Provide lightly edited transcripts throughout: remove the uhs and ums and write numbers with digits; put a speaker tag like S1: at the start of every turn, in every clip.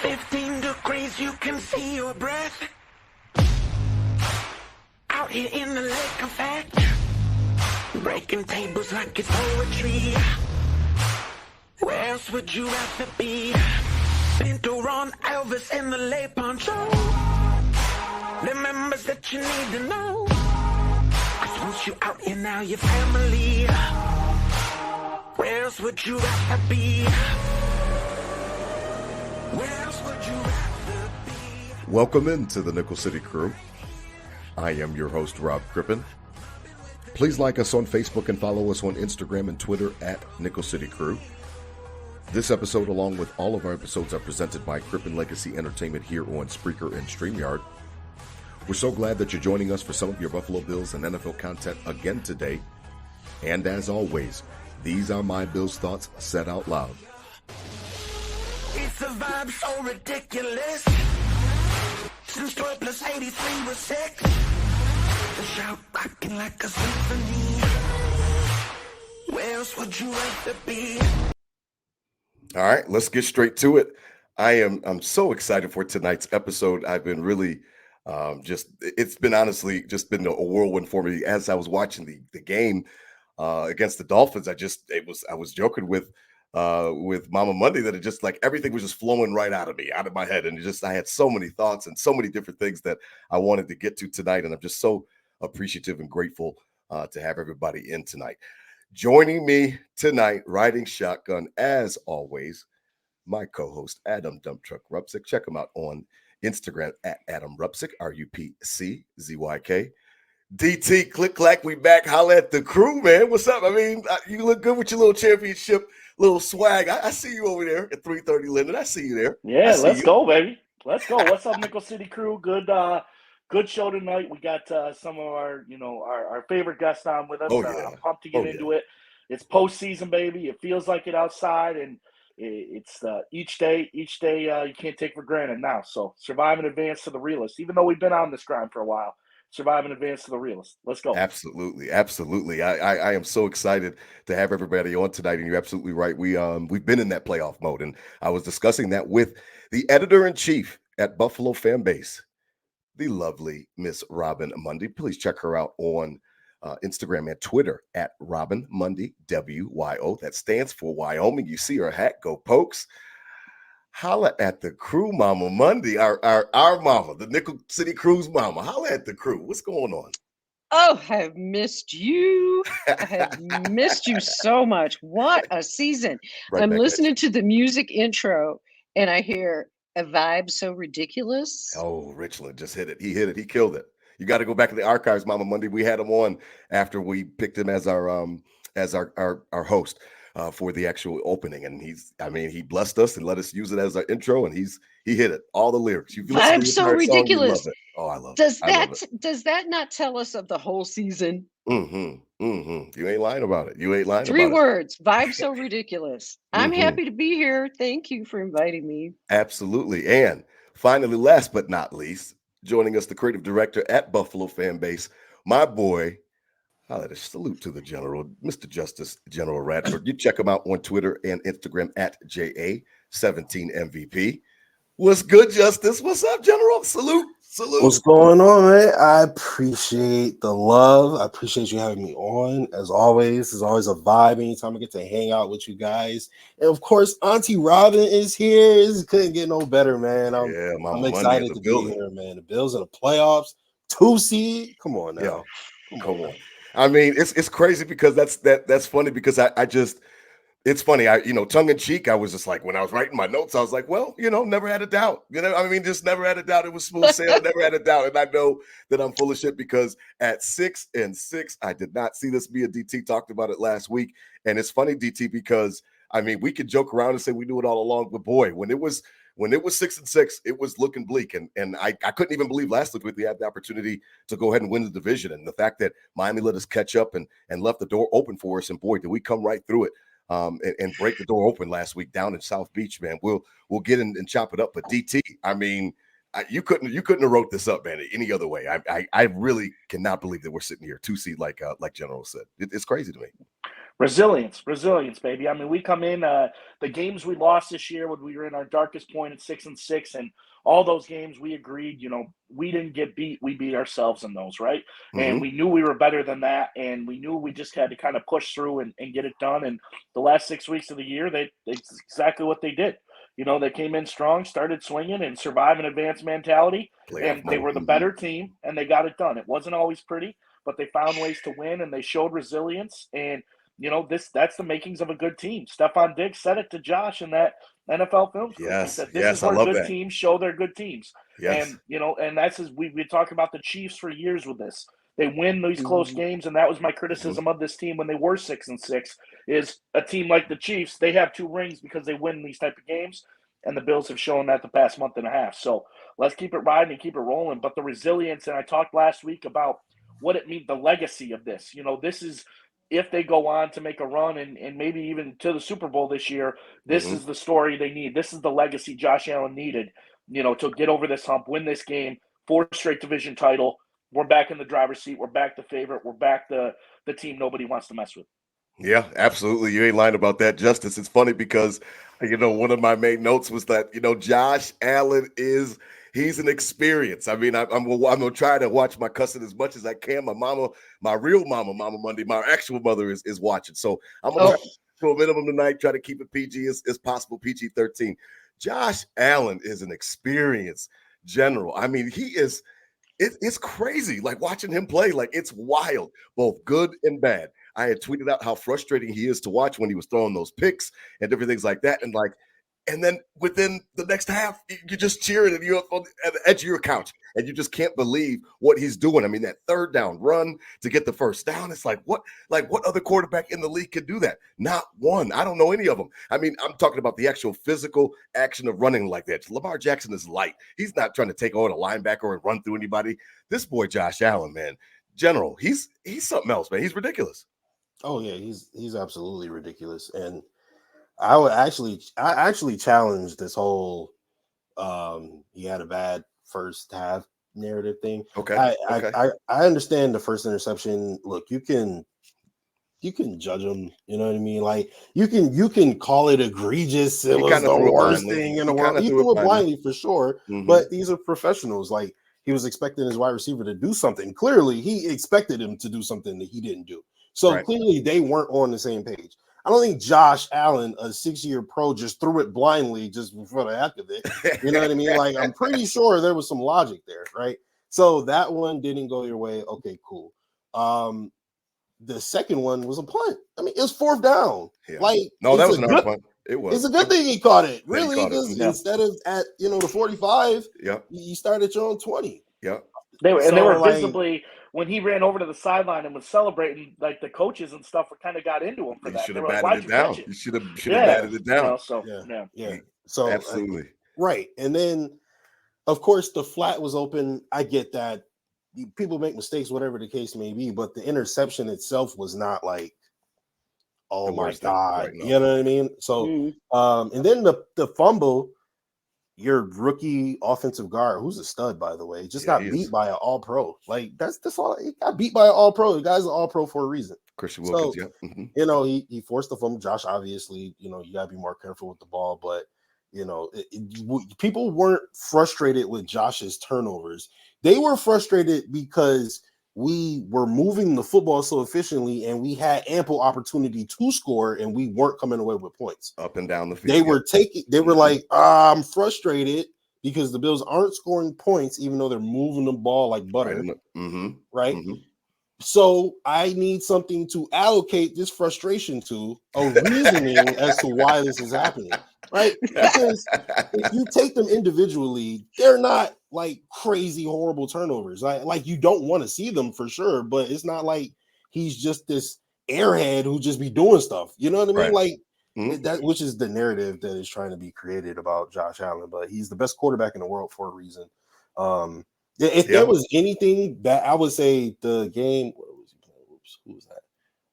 S1: 15 degrees, you can see your breath. Out here in the lake effect, breaking tables like it's poetry. Where else would you rather be? Pinto Ron, Elvis in the lay poncho. The members that you need to know. 'Cause once you out here now, your family. Where else would you rather be? Where else would you rather be?
S2: Welcome into the Nickel City Crew. I am your host, Rob Crippen. Please like us on Facebook and follow us on Instagram and Twitter at Nickel City Crew. This episode, along with all of our episodes, are presented by Crippen Legacy Entertainment here on Spreaker and StreamYard. We're so glad that you're joining us for some of your Buffalo Bills and NFL content again today. And as always, these are my Bills thoughts said out loud.
S1: It's a vibe so ridiculous. Since 12 plus 83 was 6. The shout rocking like a symphony. Where else would you rather be?
S2: All right, let's get straight to it. I'm so excited for tonight's episode. I've been really it's been honestly just been a whirlwind for me as I was watching the game against the Dolphins. I was joking with Mama Mundy that it just like everything was just flowing right out of my head, and I had so many thoughts and so many different things that I wanted to get to tonight, and I'm just so appreciative and grateful to have everybody in tonight. Joining me tonight, riding shotgun as always, my co-host Adam Dump Truck Rupsick. Check him out on Instagram at Adam Rupsick, RUPCZYK. DT, click clack, we back. Holla at the crew, man. What's up? I mean, you look good with your little championship, little swag. I see you over there at 330 Linden. I see you there.
S3: Yeah, let's go, baby. Let's go. What's up, Nickel City Crew? Good show tonight. We got some of our favorite guests on with us.
S2: Oh, yeah.
S3: I'm pumped to get into it. It's postseason, baby. It feels like it outside, and it's each day you can't take for granted now. So survive in advance to the realist. Even though we've been on this grind for a while, survive in advance to the realist. Let's go.
S2: Absolutely. I am so excited to have everybody on tonight, and you're absolutely right. We've been in that playoff mode, and I was discussing that with the editor-in-chief at BuffaloFAMBase, the lovely Miss Robyn Mundy. Please check her out on Instagram and Twitter at Robyn Mundy, WYO. That stands for Wyoming. You see her hat, go Pokes. Holla at the crew, Mama Mundy, our mama, the Nickel City Crew's mama. Holla at the crew. What's going on?
S4: Oh, I have missed you. I have missed you so much. What a season.
S2: Right,
S4: I'm listening to the music intro and I hear a vibe so ridiculous.
S2: Oh, Richland just hit it. He hit it. He killed it. You got to go back to the archives, Mama Mundy. We had him on after we picked him as our host for the actual opening, and he blessed us and let us use it as our intro, and he hit it. All the lyrics.
S4: Vibe so ridiculous.
S2: Song, oh, I love
S4: it. Does that not tell us of the whole season?
S2: You ain't lying about it. You ain't lying.
S4: 3 words. Vibe so ridiculous. I'm happy to be here. Thank you for inviting me.
S2: Absolutely. And finally, last but not least, joining us, the creative director at BuffaloFAMBase, my boy. I'll let a salute to the general, Mr. Justus General Radford. You check him out on Twitter and Instagram at JA17MVP. What's good, Justus? What's up, General? Salute.
S5: What's going on, man? I appreciate the love. I appreciate you having me on. As always, it's always a vibe anytime I get to hang out with you guys. And of course, Auntie Robyn is here. This couldn't get no better, man. I'm excited to be here, man. The Bills in the playoffs, 2 seed. Come on now.
S2: Come on. I mean, it's crazy because that's funny because it's funny. Tongue in cheek, I was just like, when I was writing my notes, I was like, well, never had a doubt. Just never had a doubt. It was smooth sailing, never had a doubt. And I know that I'm full of shit because at 6-6, I did not see this. Me and DT talked about it last week. And it's funny, DT, because we could joke around and say we knew it all along, but boy, when it was 6-6, it was looking bleak. And I couldn't even believe last week we had the opportunity to go ahead and win the division. And the fact that Miami let us catch up and left the door open for us. And boy, did we come right through it and break the door open last week down in South Beach, man. We'll get in and chop it up. But DT, you couldn't have wrote this up, man, any other way. I really cannot believe that we're sitting here 2 seed like General said. It's crazy to me.
S3: Resilience, baby. I mean, we come in the games we lost this year when we were in our darkest point at 6-6, and all those games we agreed, we didn't get beat. We beat ourselves in those, right? And we knew we were better than that, and we knew we just had to kind of push through and get it done. And the last 6 weeks of the year, it's exactly what they did. They came in strong, started swinging, and survive an advanced mentality, and they were the better team, and they got it done. It wasn't always pretty, but they found ways to win, and they showed resilience. And that's the makings of a good team. Stephon Diggs said it to Josh in that NFL film school. He said, this is where good teams show their good teams.
S2: Yes.
S3: And that's as we talked about the Chiefs for years with this. They win these close games, and that was my criticism of this team when they were 6-6, is a team like the Chiefs, they have 2 rings because they win these type of games, and the Bills have shown that the past month and a half. So let's keep it riding and keep it rolling. But the resilience, and I talked last week about what it means, the legacy of this. This is – if they go on to make a run and maybe even to the Super Bowl this year, this is the story they need. This is the legacy Josh Allen needed, to get over this hump, win this game, 4th straight division title. We're back in the driver's seat. We're back the favorite. We're back the team nobody wants to mess with.
S2: Yeah, absolutely. You ain't lying about that, Justus. It's funny because, one of my main notes was that, Josh Allen he's an experience. I mean, I'm gonna try to watch my cousin as much as I can. My mama, my real mama, Mama Mundy, my actual mother is watching. So I'm gonna try to a minimum tonight, try to keep it PG as possible, PG-13. Josh Allen is an experience general. I mean, it's crazy. Like watching him play, like it's wild, both good and bad. I had tweeted out how frustrating he is to watch when he was throwing those picks and different things like that. And then within the next half, you're just cheering and you're on the edge of your couch and you just can't believe what he's doing. I mean, that 3rd down run to get the 1st down, it's like what other quarterback in the league could do that? Not one. I don't know any of them. I mean, I'm talking about the actual physical action of running like that. Lamar Jackson is light. He's not trying to take on a linebacker and run through anybody. This boy, Josh Allen, man, general, he's something else, man. He's ridiculous.
S5: Oh yeah, he's absolutely ridiculous. And I actually challenged this whole he had a bad first half narrative thing.
S2: Okay.
S5: I understand the first interception. Look, you can judge him, you know what I mean? Like you can call it egregious. It was the worst thing in the world. He threw it blindly for sure, but these are professionals. Like he was expecting his wide receiver to do something. Clearly, he expected him to do something that he didn't do. So clearly they weren't on the same page. I don't think Josh Allen, a 6-year pro, just threw it blindly just for the heck of it. You know what I mean? Like, I'm pretty sure there was some logic there, right? So that one didn't go your way. Okay, cool. The second one was a punt. I mean, it was 4th down. Yeah. Like,
S2: no, that was another punt. It was.
S5: It's a good thing he caught it. Really, because instead of at the 45, you started at your own 20.
S2: Yeah.
S3: They were visibly when he ran over to the sideline and was celebrating, like the coaches and stuff kind of got into him for that.
S2: Should have batted it down. You should have batted it down.
S5: So
S2: absolutely
S5: right. And then, of course, the flat was open. I get that people make mistakes, whatever the case may be, but the interception itself was not like, oh my God, you know what I mean? So, and then the fumble. Your rookie offensive guard, who's a stud, by the way, just got beat by an all-pro. Like, that's all. He got beat by an all-pro. The guy's an all-pro for a reason.
S2: Christian Wilkins,
S5: he forced the fumble. Josh, obviously, you got to be more careful with the ball. But, people weren't frustrated with Josh's turnovers. They were frustrated because we were moving the football so efficiently and we had ample opportunity to score and we weren't coming away with points.
S2: Up and down the field.
S5: They were like, I'm frustrated because the Bills aren't scoring points, even though they're moving the ball like butter. Right. So I need something to allocate this frustration to, a reasoning as to why this is happening. Right. Because if you take them individually, they're not like crazy, horrible turnovers. Like you don't want to see them for sure, but it's not like he's just this airhead who just be doing stuff. You know what I mean?
S2: Right.
S5: Like that, which is the narrative that is trying to be created about Josh Allen, but he's the best quarterback in the world for a reason. If there was anything that I would say the game, where was he playing? Who was that?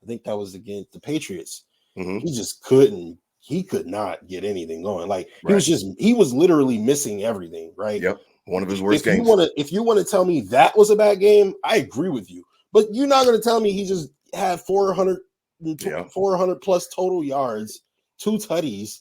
S5: I think that was against the Patriots. He just couldn't. He could not get anything going. Like he was literally missing everything. Right.
S2: Yep. One of his worst games.
S5: If you want to tell me that was a bad game, I agree with you. But you're not going to tell me he just had 400
S2: Yeah.
S5: 400 plus total yards, 2 tutties.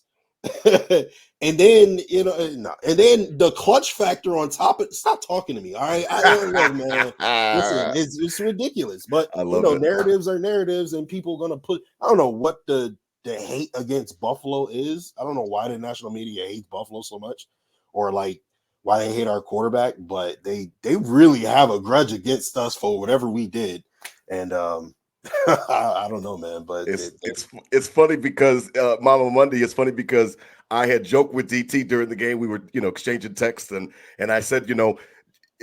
S5: And then and then the clutch factor on top of stop talking to me. All right. Look, man. Listen, it's ridiculous. But
S2: I love it.
S5: narratives are narratives, and people are gonna put I don't know what the hate against Buffalo is. I don't know why the national media hates Buffalo so much, or like why they hate our quarterback, but they really have a grudge against us for whatever we did. And I don't know, man, but
S2: it's funny because Mama Mundy. It's funny because I had joked with DT during the game. We were exchanging texts, and I said,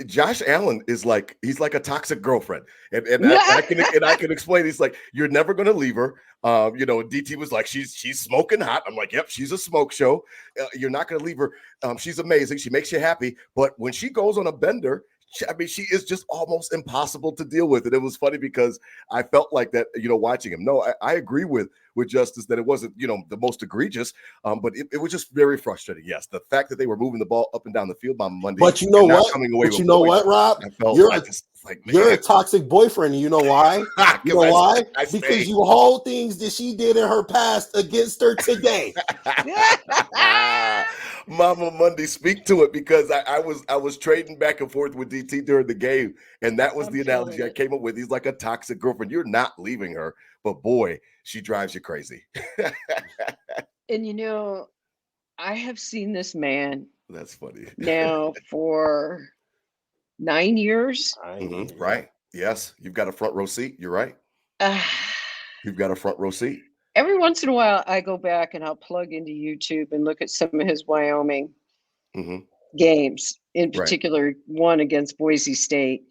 S2: Josh Allen is like he's like a toxic girlfriend, and I can explain. He's like, you're never gonna leave her. DT was like, she's smoking hot. I'm like, yep, she's a smoke show. You're not gonna leave her. She's amazing. She makes you happy, but when she goes on a bender, she is just almost impossible to deal with. And it was funny because I felt like that, watching him. No, I agree with Justus that it wasn't, the most egregious, but it was just very frustrating. Yes, the fact that they were moving the ball up and down the field on Monday.
S5: But you know what?
S2: Coming away
S5: but you know what, Rob? You're a toxic boyfriend. And you know why? You know why? Because you hold things that she did in her past against her today.
S2: Mama Mundy, speak to it, because I was trading back and forth with DT during the game, and that was the analogy I came up with. He's like a toxic girlfriend. You're not leaving her, but boy, she drives you crazy.
S4: And I have seen this man.
S2: That's funny.
S4: Now for 9 years.
S2: Mm-hmm. Right? Yes, you've got a front row seat. You're right. You've got a front row seat.
S4: Every once in a while, I go back and I'll plug into YouTube and look at some of his Wyoming games, in particular, one against Boise State.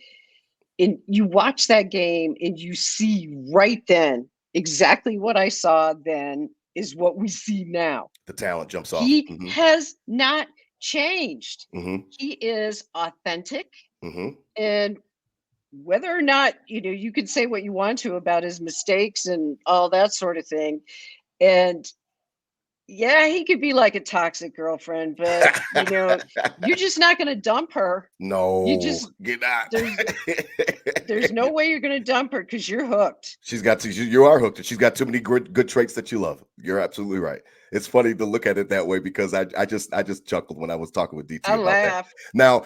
S4: And you watch that game and you see right then exactly what I saw then is what we see now.
S2: The talent jumps off.
S4: He has not changed.
S2: Mm-hmm.
S4: He is authentic.
S2: Mm-hmm.
S4: And whether or not, you can say what you want to about his mistakes and all that sort of thing. And yeah, he could be like a toxic girlfriend, but you're just not going to dump her.
S2: No,
S4: get out. There's no way you're going to dump her because you're hooked.
S2: You are hooked. She's got too many good traits that you love. You're absolutely right. It's funny to look at it that way because I just chuckled when I was talking with DT.
S4: I laugh.
S2: That. Now,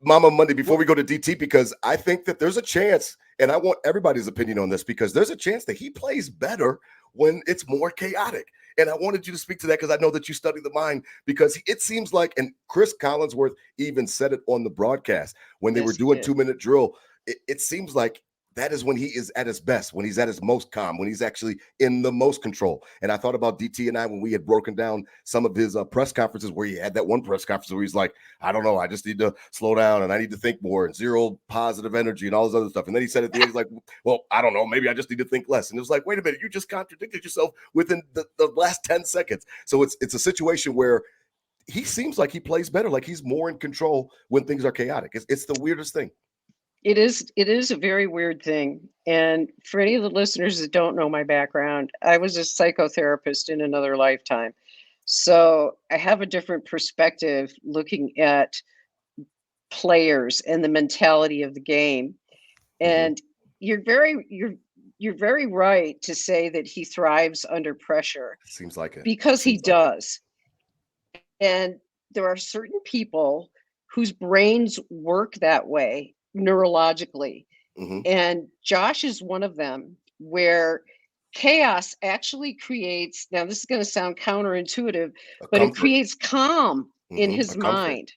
S2: Mama Mundy, before we go to DT, because I think that there's a chance, and I want everybody's opinion on this, because there's a chance that he plays better when it's more chaotic. And I wanted you to speak to that because I know that you study the mind, because it seems like, and Chris Collinsworth even said it on the broadcast when they were doing 2-minute drill, it seems like that is when he is at his best, when he's at his most calm, when he's actually in the most control. And I thought about DT and I when we had broken down some of his press conferences, where he had that one press conference where he's like, I don't know, I just need to slow down and I need to think more and zero positive energy and all this other stuff. And then he said at the end, he's like, well, I don't know, maybe I just need to think less. And it was like, wait a minute, you just contradicted yourself within the last 10 seconds. So it's a situation where he seems like he plays better, like he's more in control when things are chaotic. It's the weirdest thing.
S4: It is a very weird thing. And for any of the listeners that don't know my background, I was a psychotherapist in another lifetime. So I have a different perspective looking at players and the mentality of the game. And you're very right to say that he thrives under pressure.
S2: Seems like it.
S4: Because he does. And there are certain people whose brains work that way neurologically. And Josh is one of them, where chaos actually creates, now this is going to sound counterintuitive, but it creates calm in his mind.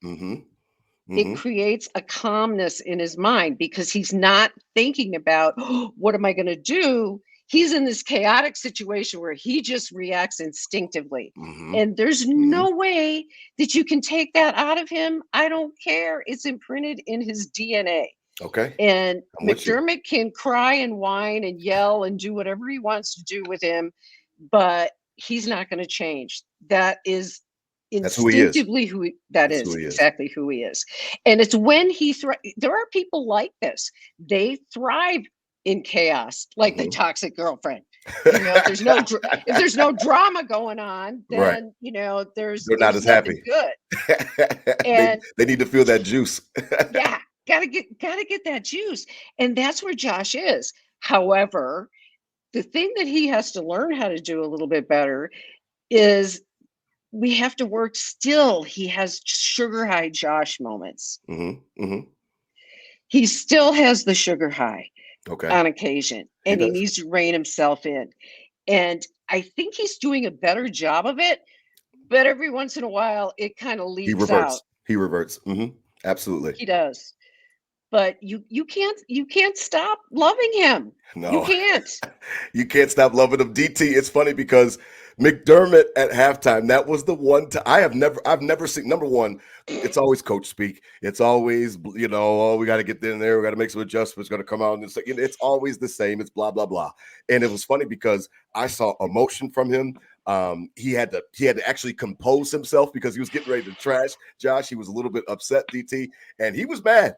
S4: It creates a calmness in his mind because he's not thinking about, what am I going to do? He's in this chaotic situation where he just reacts instinctively. And there's no way that you can take that out of him. I don't care. It's imprinted in his DNA.
S2: Okay.
S4: And McDermott can cry and whine and yell and do whatever he wants to do with him, but he's not going to change. That is instinctively exactly who he is. And it's when there are people like this. They thrive in chaos, like the toxic girlfriend. If there's no drama going on, then they're
S2: not as happy.
S4: Good. And
S2: they need to feel that juice.
S4: Yeah, gotta get that juice, and that's where Josh is. However, the thing that he has to learn how to do a little bit better is we have to work still. He has sugar high Josh moments. He still has the sugar high on occasion, and he needs to rein himself in. And I think he's doing a better job of it, but every once in a while it kind of leaks out.
S2: He reverts. Absolutely.
S4: He does. But you can't stop loving him.
S2: No.
S4: You can't.
S2: You can't stop loving him. DT, it's funny because McDermott at halftime, that was the one time I've never seen. Number one, it's always coach speak. It's always, we got to get in there. We got to make some adjustments. Going to come out and it's always the same. It's blah, blah, blah. And it was funny because I saw emotion from him. He had to actually compose himself because he was getting ready to trash Josh. He was a little bit upset, DT, and he was mad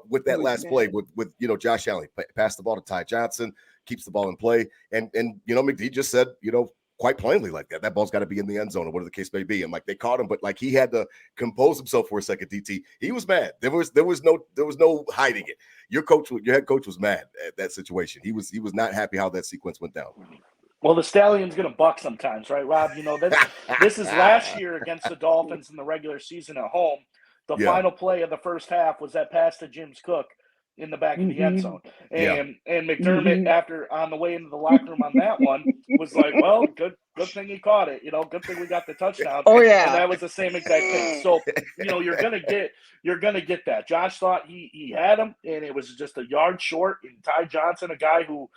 S2: with that last play with Josh Allen. Passed the ball to Ty Johnson, keeps the ball in play, and McD just said, quite plainly like that ball's got to be in the end zone or whatever the case may be. And like they caught him, but like he had to compose himself for a second. DT, he was mad. There was no hiding it. Your head coach was mad at that situation. He was not happy how that sequence went down.
S3: Well, the Stallion's going to buck sometimes, right, Rob? This is last year against the Dolphins in the regular season at home. The final play of the first half was that pass to James Cook in the back of the end zone. And McDermott, after on the way into the locker room on that one, was like, well, good thing he caught it. Good thing we got the touchdown.
S4: Oh, yeah.
S3: And that was the same exact thing. So, you're gonna get that. Josh thought he had him, and it was just a yard short. And Ty Johnson, a guy who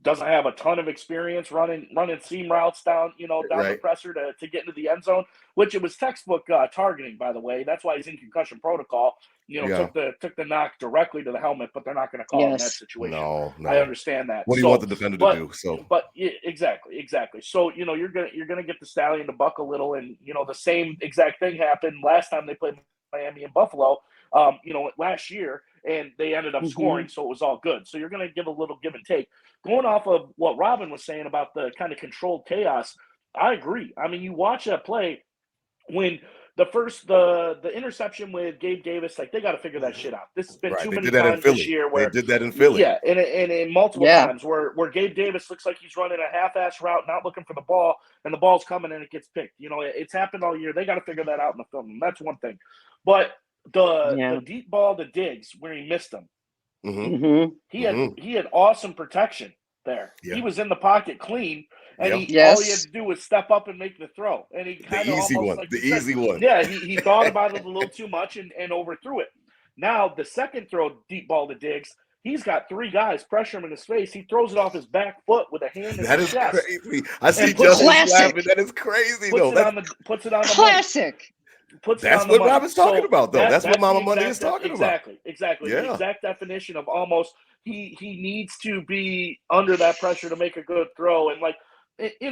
S3: doesn't have a ton of experience running seam routes down the presser to get into the end zone, which it was textbook targeting, by the way. That's why he's in concussion protocol. Took the knock directly to the helmet, but they're not going to call him in that situation. No. I understand that.
S2: What do you want the defender to do? So,
S3: but exactly. So you're gonna get the Stallion to buck a little, and the same exact thing happened last time they played Miami and Buffalo. Last year, and they ended up scoring, so it was all good. So you're going to give a little give and take. Going off of what Robyn was saying about the kind of controlled chaos, I agree. I mean, you watch that play when the interception with Gabe Davis, like they got to figure that shit out. This has been too many times this year where
S2: they did that in Philly.
S3: Yeah, and in multiple times where Gabe Davis looks like he's running a half-ass route, not looking for the ball, and the ball's coming and it gets picked. It's happened all year. They got to figure that out in the film. And that's one thing. But the deep ball to Diggs where he missed him. He had awesome protection there. Yeah. He was in the pocket clean, and all he had to do was step up and make the throw. And he kind of easy one. Yeah, he thought about it a little too much and overthrew it. Now the second throw, deep ball to Diggs, he's got three guys pressure him in his face. He throws it off his back foot with a hand in his chest. That is
S2: crazy. I see Justus laughing. That is crazy.
S3: Puts it on the
S4: classic.
S2: That's what Robyn's talking about, though. That's what Mama Money is talking about.
S3: Exactly. Yeah. The exact definition of almost he needs to be under that pressure to make a good throw and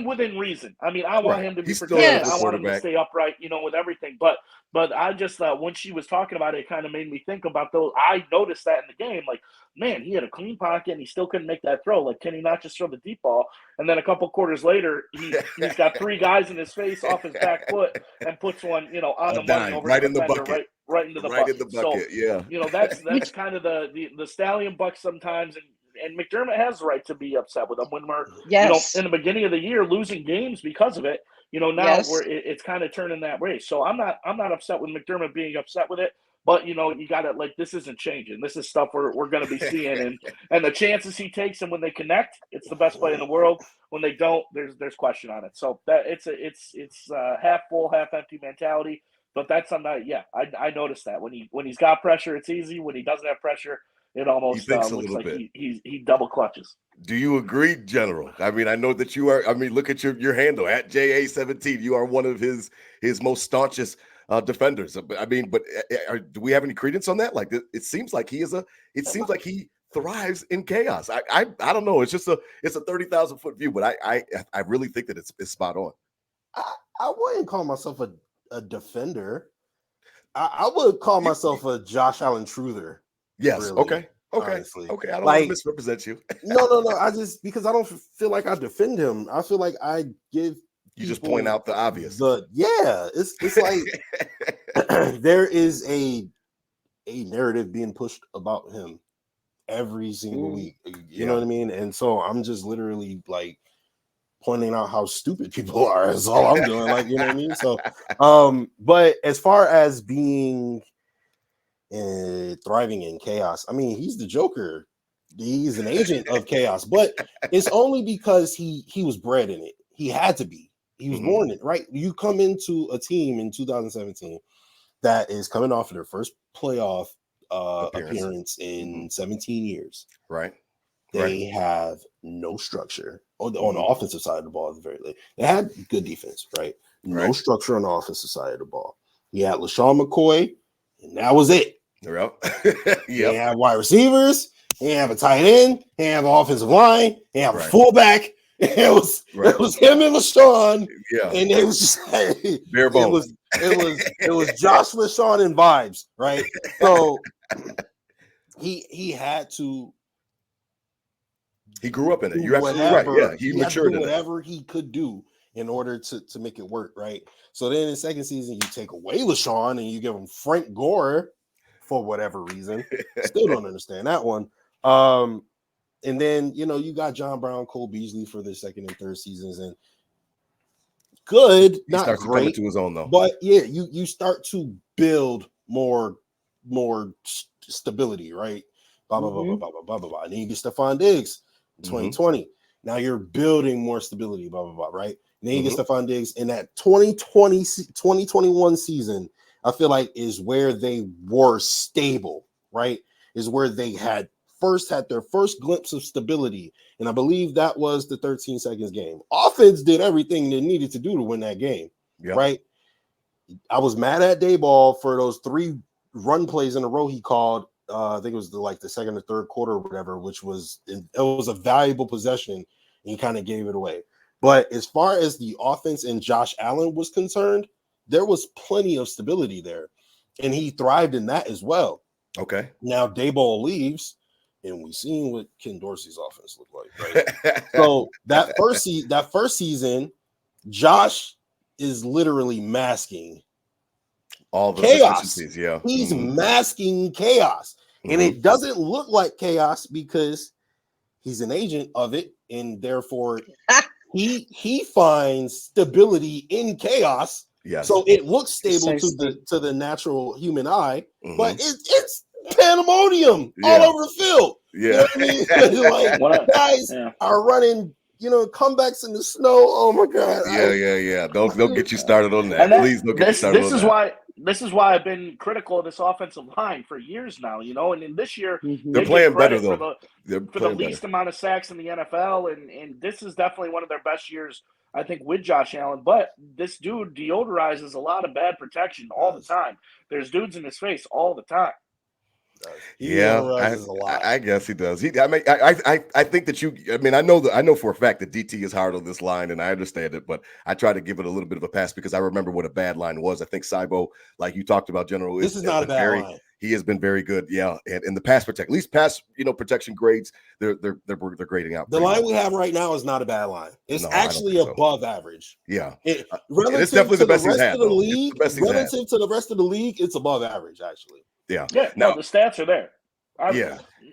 S3: within reason. I mean, I want him to be protected. I want him to stay upright, with everything. But I just when she was talking about it, it kind of made me think about those. I noticed that in the game, like, man, he had a clean pocket and he still couldn't make that throw. Like, can he not just throw the deep ball? And then a couple quarters later, he's got three guys in his face off his back foot and puts one, on the money over
S2: right in the bucket.
S3: Right into the bucket.
S2: So,
S3: that's kind of the Stallion buck sometimes, and McDermott has the right to be upset with them when we're in the beginning of the year losing games because of it. Now it's kind of turning that way. So I'm not upset with McDermott being upset with it. But you gotta this isn't changing. This is stuff we're gonna be seeing, and the chances he takes, and when they connect, it's the best play in the world. When they don't, there's question on it. So that it's half full, half empty mentality. But that's something I noticed that when he's got pressure, it's easy. When he doesn't have pressure, it almost looks like he double clutches.
S2: Do you agree, General? I mean, I know that you are. I mean, look at your handle at JA17. You are one of his most staunchest defenders. I mean, but do we have any credence on that? Like, it seems like he thrives in chaos. I don't know. It's a 30,000-foot view, but I really think that it's spot on.
S5: I wouldn't call myself a defender. I would call myself a Josh Allen truther.
S2: Yes. Really, okay.
S5: Honestly.
S2: Okay. I don't want to misrepresent you.
S5: No. Because I don't feel like I defend him. I feel like I give.
S2: You just point out the obvious.
S5: It's like there is a narrative being pushed about him, every single week. You know what I mean? And so I'm just literally like pointing out how stupid people are. That's all I'm doing. Like, you know what I mean? So, but as far as being thriving in chaos, I mean, he's the Joker. He's an agent of chaos, but it's only because he was bred in it. He had to be. He was born in it, right? You come into a team in 2017 that is coming off of their first playoff appearance in 17 years.
S2: Right.
S5: They have no structure on the offensive side of the ball at the very least. They had good defense, right? No structure on the offensive side of the ball. He had LaShawn McCoy, and that was it.
S2: Yep.
S5: He had wide receivers. He didn't have a tight end. He didn't have an offensive line. He didn't have a fullback. It was him and LaShawn. Yeah. And it was just
S2: bare bones.
S5: It was Josh, LaShawn, and vibes, right? So he had to.
S2: He grew up in it. You're absolutely right. Yeah, he matured in
S5: whatever he could do in order to make it work, right? So then in the second season, you take away LaShawn and you give him Frank Gore for whatever reason. Still don't understand that one. And then, you know, you got John Brown, Cole Beasley for the second and third seasons, and good, not great,
S2: to his own though.
S5: But yeah, you start to build more stability, right? Blah blah blah blah blah blah blah blah. And then you get Stephon Diggs in 2020. Now you're building more stability, blah blah blah, right? And then you get Stephon Diggs in that 2021 season. I feel like is where they were stable, right? Is where they had their first glimpse of stability. And I believe that was the 13 seconds game. Offense did everything they needed to do to win that game, right? I was mad at Dayball for those 3 run plays in a row he called. I think it was the second or third quarter or whatever, it was a valuable possession, and he kind of gave it away. But as far as the offense and Josh Allen was concerned, there was plenty of stability there, and he thrived in that as well.
S2: Okay.
S5: Now Dayball leaves, and we've seen what Ken Dorsey's offense looked like, right? So that first season, Josh is literally masking
S2: all the
S5: chaos.
S2: Yeah,
S5: he's masking chaos, and it doesn't look like chaos because he's an agent of it, and therefore he finds stability in chaos.
S2: Yes.
S5: So it looks stable to the natural human eye, but it's pandemonium all over the field.
S2: Yeah.
S5: You know what I mean? Like, guys are running, comebacks in the snow. Oh my God.
S2: Yeah. Don't get you started on that. Please don't get you started on that.
S3: This is why I've been critical of this offensive line for years now, and in this year
S2: they're playing better though.
S3: For the least amount of sacks in the NFL, and this is definitely one of their best years, I think, with Josh Allen. But this dude deodorizes a lot of bad protection all the time. There's dudes in his face all the time.
S2: I guess he does. I think that I know for a fact that DT is hard on this line, and I understand it, but I try to give it a little bit of a pass because I remember what a bad line was. I think Cybo, like you talked about, General,
S5: this is not a bad line.
S2: He has been very good, and in the pass protection, at least pass protection grades, they're grading out.
S5: The line we have right now is not a bad line. It's actually above average.
S2: Yeah,
S5: it's
S2: definitely the best he's had.
S5: Relative to the rest of the league, it's above average actually.
S3: Yeah. No, the stats are there.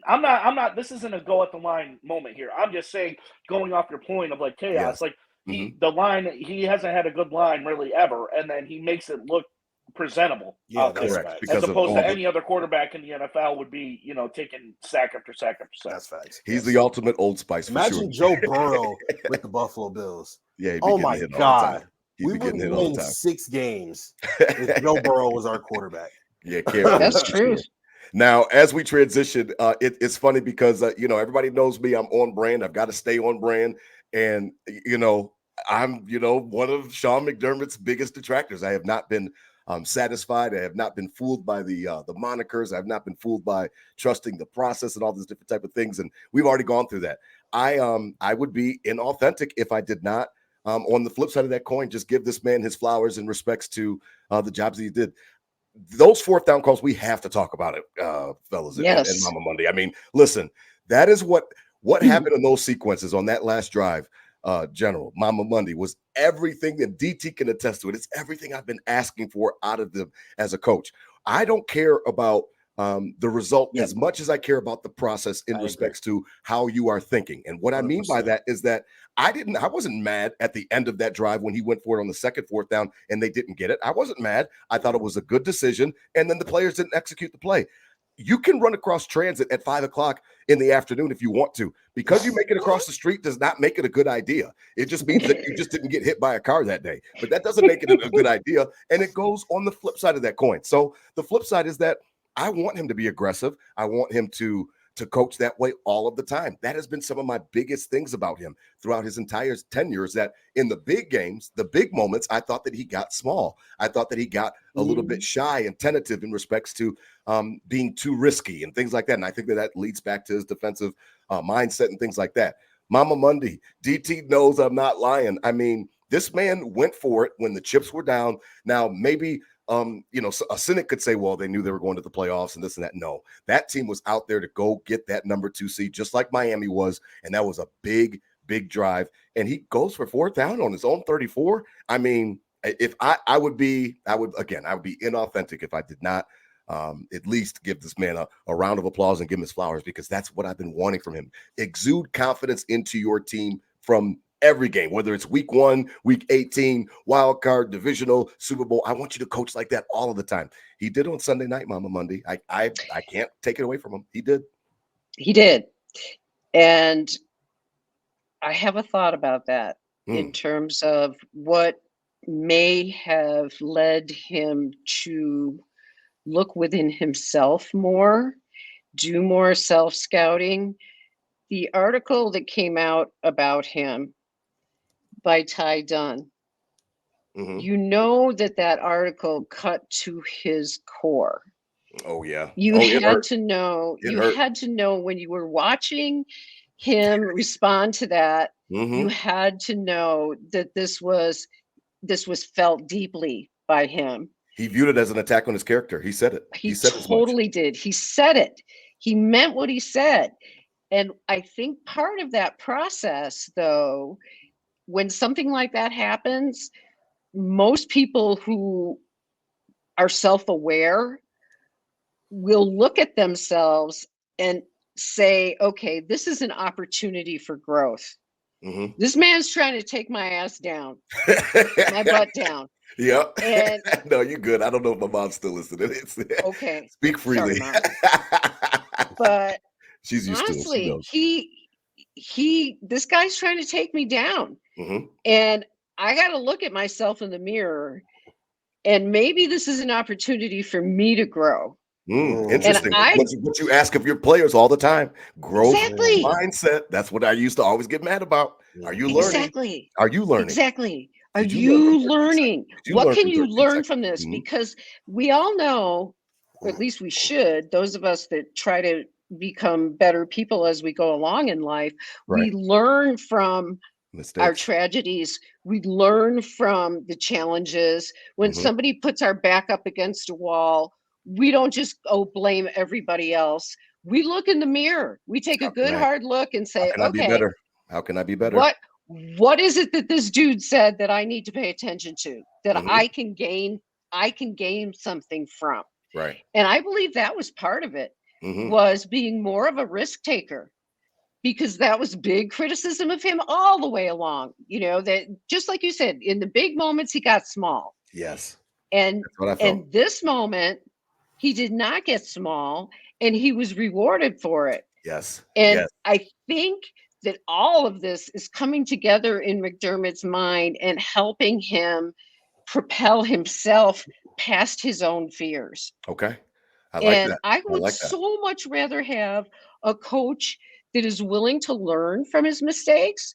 S3: I'm not. This isn't a go at the line moment here. I'm just saying, going off your point of like chaos, like the line, he hasn't had a good line really ever, and then he makes it look presentable.
S5: Yeah, that's
S3: right. As opposed to any other quarterback in the NFL would be, taking sack after sack after sack.
S5: That's facts.
S2: He's the ultimate Old Spice.
S5: Imagine Joe Burrow with the Buffalo Bills.
S2: Yeah.
S5: Oh my God. We would win 6 games if Joe Burrow was our quarterback.
S2: Yeah,
S4: that's true.
S2: Now, as we transition, it's funny because everybody knows me. I'm on brand. I've got to stay on brand, and I'm one of Sean McDermott's biggest detractors. I have not been satisfied. I have not been fooled by the monikers. I have not been fooled by trusting the process and all these different type of things. And we've already gone through that. I would be inauthentic if I did not. On the flip side of that coin, just give this man his flowers in respects to the jobs that he did. Those 4th down calls, we have to talk about it, fellas, and Mama Monday. I mean, listen, that is what happened in those sequences on that last drive, General. Mama Monday was everything, and DT can attest to it. It's everything I've been asking for out of them as a coach. I don't care about the result,
S4: Yep.
S2: as much as I care about the process in respects to how you are thinking. And what I mean by
S5: 100%.
S2: that is that I wasn't mad at the end of that drive when he went for it on the second fourth down and they didn't get it. I wasn't mad. I thought it was a good decision. And then the players didn't execute the play. You can run across transit at 5 o'clock in the afternoon if you want to. Because you make it across the street does not make it a good idea. It just means that you just didn't get hit by a car that day. But that doesn't make it a good idea. And it goes on the flip side of that coin. So the flip side is that I want him to be aggressive. I want him to coach that way all of the time. That has been some of my biggest things about him throughout his entire tenure, is that in the big games, the big moments, I thought that he got small. I thought that he got a little bit shy and tentative in respects to being too risky and things like that. And I think that leads back to his defensive mindset and things like that. Mama Mundy, DT knows I'm not lying. I mean, this man went for it when the chips were down. Now, maybe a cynic could say, well, they knew they were going to the playoffs and this and that. No, that team was out there to go get that number 2 seed, just like Miami was. And that was a big, big drive. And he goes for 4th down on his own 34. I mean, if I would be inauthentic if I did not at least give this man a round of applause and give him his flowers, because that's what I've been wanting from him. Exude confidence into your team from every game, whether it's week 1, week 18, wild card, divisional, Super Bowl. I want you to coach like that all of the time. He did on Sunday night, Mama Mundy. I can't take it away from him. He did.
S4: He did. And I have a thought about that in terms of what may have led him to look within himself more, do more self-scouting. The article that came out about him by Ty Dunn, you know that article cut to his core.
S2: Oh yeah.
S4: You had to know. Had to know when you were watching him respond to that. You had to know that this was felt deeply by him.
S2: He viewed it as an attack on his character. He said it.
S4: He totally did. He said it. He meant what he said. And I think part of that process, though, when something like that happens, most people who are self-aware will look at themselves and say, okay, this is an opportunity for growth. This man's trying to take my ass down, my butt down.
S2: Yeah.
S4: And
S2: no, you're good. I don't know if my mom's still listening.
S4: Okay.
S2: Speak freely.
S4: Sorry, but
S2: she's used
S4: honestly,
S2: to it.
S4: This guy's trying to take me down. And I got to look at myself in the mirror, and maybe this is an opportunity for me to grow.
S2: Interesting. What you ask of your players all the time. Growth mindset. That's what I used to always get mad about. Are you learning?
S4: Exactly.
S2: Are you learning?
S4: Exactly. Are you learning? What can you learn from this?
S2: Mm-hmm.
S4: Because we all know, or at least we should, those of us that try to become better people as we go along in life, we learn from our tragedies. We learn from the challenges. When somebody puts our back up against a wall, we don't just blame everybody else. We look in the mirror. We take a good hard look and say, okay,
S2: how can I be better?
S4: What is it that this dude said that I need to pay attention to, that I can gain something from?
S2: Right.
S4: And I believe that was part of it, was being more of a risk taker, because that was big criticism of him all the way along. You know, that just like you said, in the big moments, he got small.
S2: Yes.
S4: And this moment, he did not get small, and he was rewarded for it.
S2: Yes.
S4: And I think that all of this is coming together in McDermott's mind and helping him propel himself past his own fears.
S2: Okay. I like that.
S4: I would so much rather have a coach that is willing to learn from his mistakes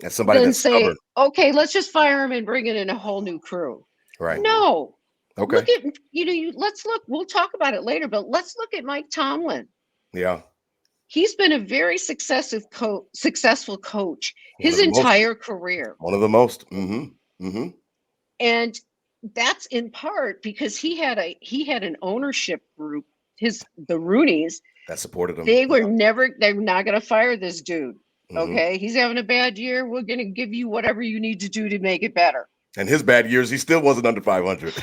S2: and somebody
S4: than
S2: that's
S4: say,
S2: stubborn.
S4: okay, let's just fire him and bring in a whole new crew.
S2: Right.
S4: No.
S2: Okay.
S4: Look at, let's look, we'll talk about it later, but let's look at Mike Tomlin.
S2: Yeah.
S4: He's been a very successful coach his entire career.
S2: One of the most.
S4: And that's in part because he had an ownership group, the Roonies,
S2: that supported him.
S4: They're not going to fire this dude. Okay. He's having a bad year. We're going to give you whatever you need to do to make it better.
S2: And his bad years, he still wasn't under 500.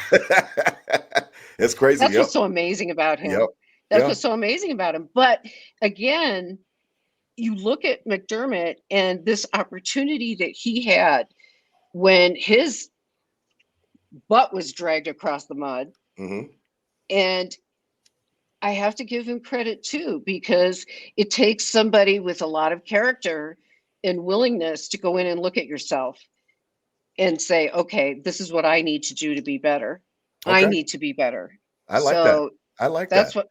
S2: It's crazy.
S4: That's what's so amazing about him. That's what's so amazing about him. But again, you look at McDermott and this opportunity that he had when his butt was dragged across the mud. And I have to give him credit too, because it takes somebody with a lot of character and willingness to go in and look at yourself and say, okay, this is what I need to do to be better. I need to be better.
S2: I like that. I like
S4: that's
S2: that.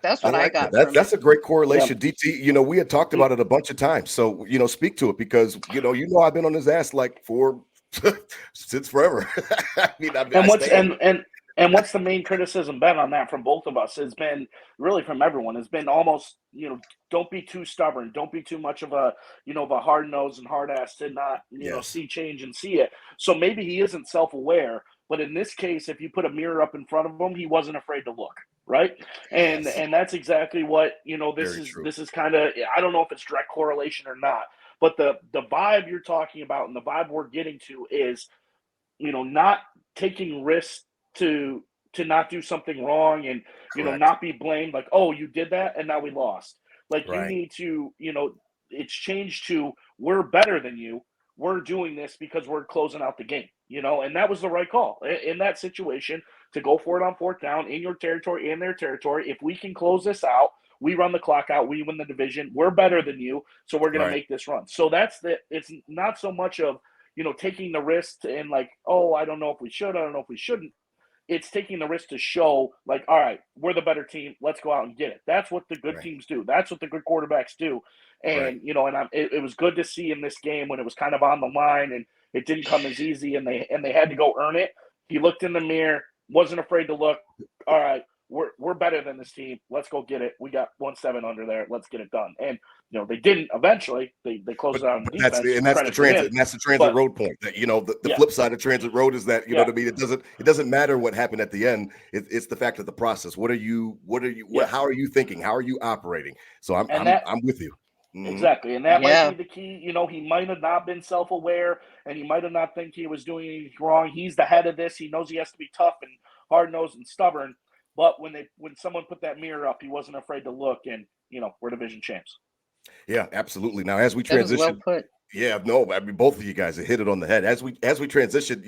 S4: That's what I got.
S2: That's a great correlation. DT, we had talked about it a bunch of times. So, speak to it, because, I've been on his ass like since forever. I mean,
S3: and what's the main criticism been on that from both of us? It's been really from everyone. It's been almost, don't be too stubborn. Don't be too much of a, of a hard nose and hard ass to not, see change and see it. So maybe he isn't self-aware, but in this case, if you put a mirror up in front of him, he wasn't afraid to look. Right. And that's exactly what, this is kind of, I don't know if it's direct correlation or not, but the vibe you're talking about and the vibe we're getting to is, not taking risks to not do something wrong and, not be blamed like, oh, you did that and now we lost. Like you need to, it's changed to, we're better than you. We're doing this because we're closing out the game, and that was the right call in that situation to go for it on fourth down in your territory, in their territory. If we can close this out, we run the clock out, we win the division, we're better than you. So we're going to make this run. So it's not so much of, taking the risk and like, oh, I don't know if we should, I don't know if we shouldn't. It's taking the risk to show like, all right, we're the better team. Let's go out and get it. That's what the good teams do. That's what the good quarterbacks do. And, it was good to see in this game when it was kind of on the line and it didn't come as easy and they had to go earn it. He looked in the mirror, wasn't afraid to look. All right, we're better than this team. Let's go get it. We got 1-7 under there. Let's get it done. And they didn't eventually. They closed it out on defense.
S2: That's the transit road point. That the flip side of transit road is that what I mean. It doesn't matter what happened at the end. It's the fact of the process. How are you thinking? How are you operating? So I'm with you.
S3: Exactly. And that might be the key. He might have not been self-aware and he might have not think he was doing anything wrong. He's the head of this. He knows he has to be tough and hard-nosed and stubborn. But when someone put that mirror up, he wasn't afraid to look, and we're division champs.
S2: Yeah, absolutely. Now, as we transition,
S4: well put.
S2: I mean, both of you guys have hit it on the head. As we transition,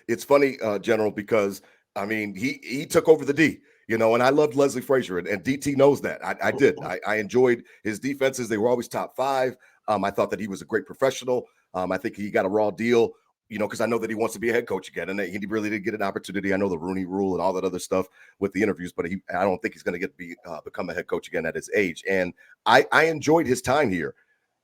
S2: it's funny, General, because I mean, he took over the D, and I loved Leslie Frazier, and DT knows that. I did. I enjoyed his defenses. They were always top 5. I thought that he was a great professional. I think he got a raw deal. Because I know that he wants to be a head coach again, and he really did get an opportunity. I know the Rooney Rule and all that other stuff with the interviews, but I don't think he's going to become a head coach again at his age. And I enjoyed his time here.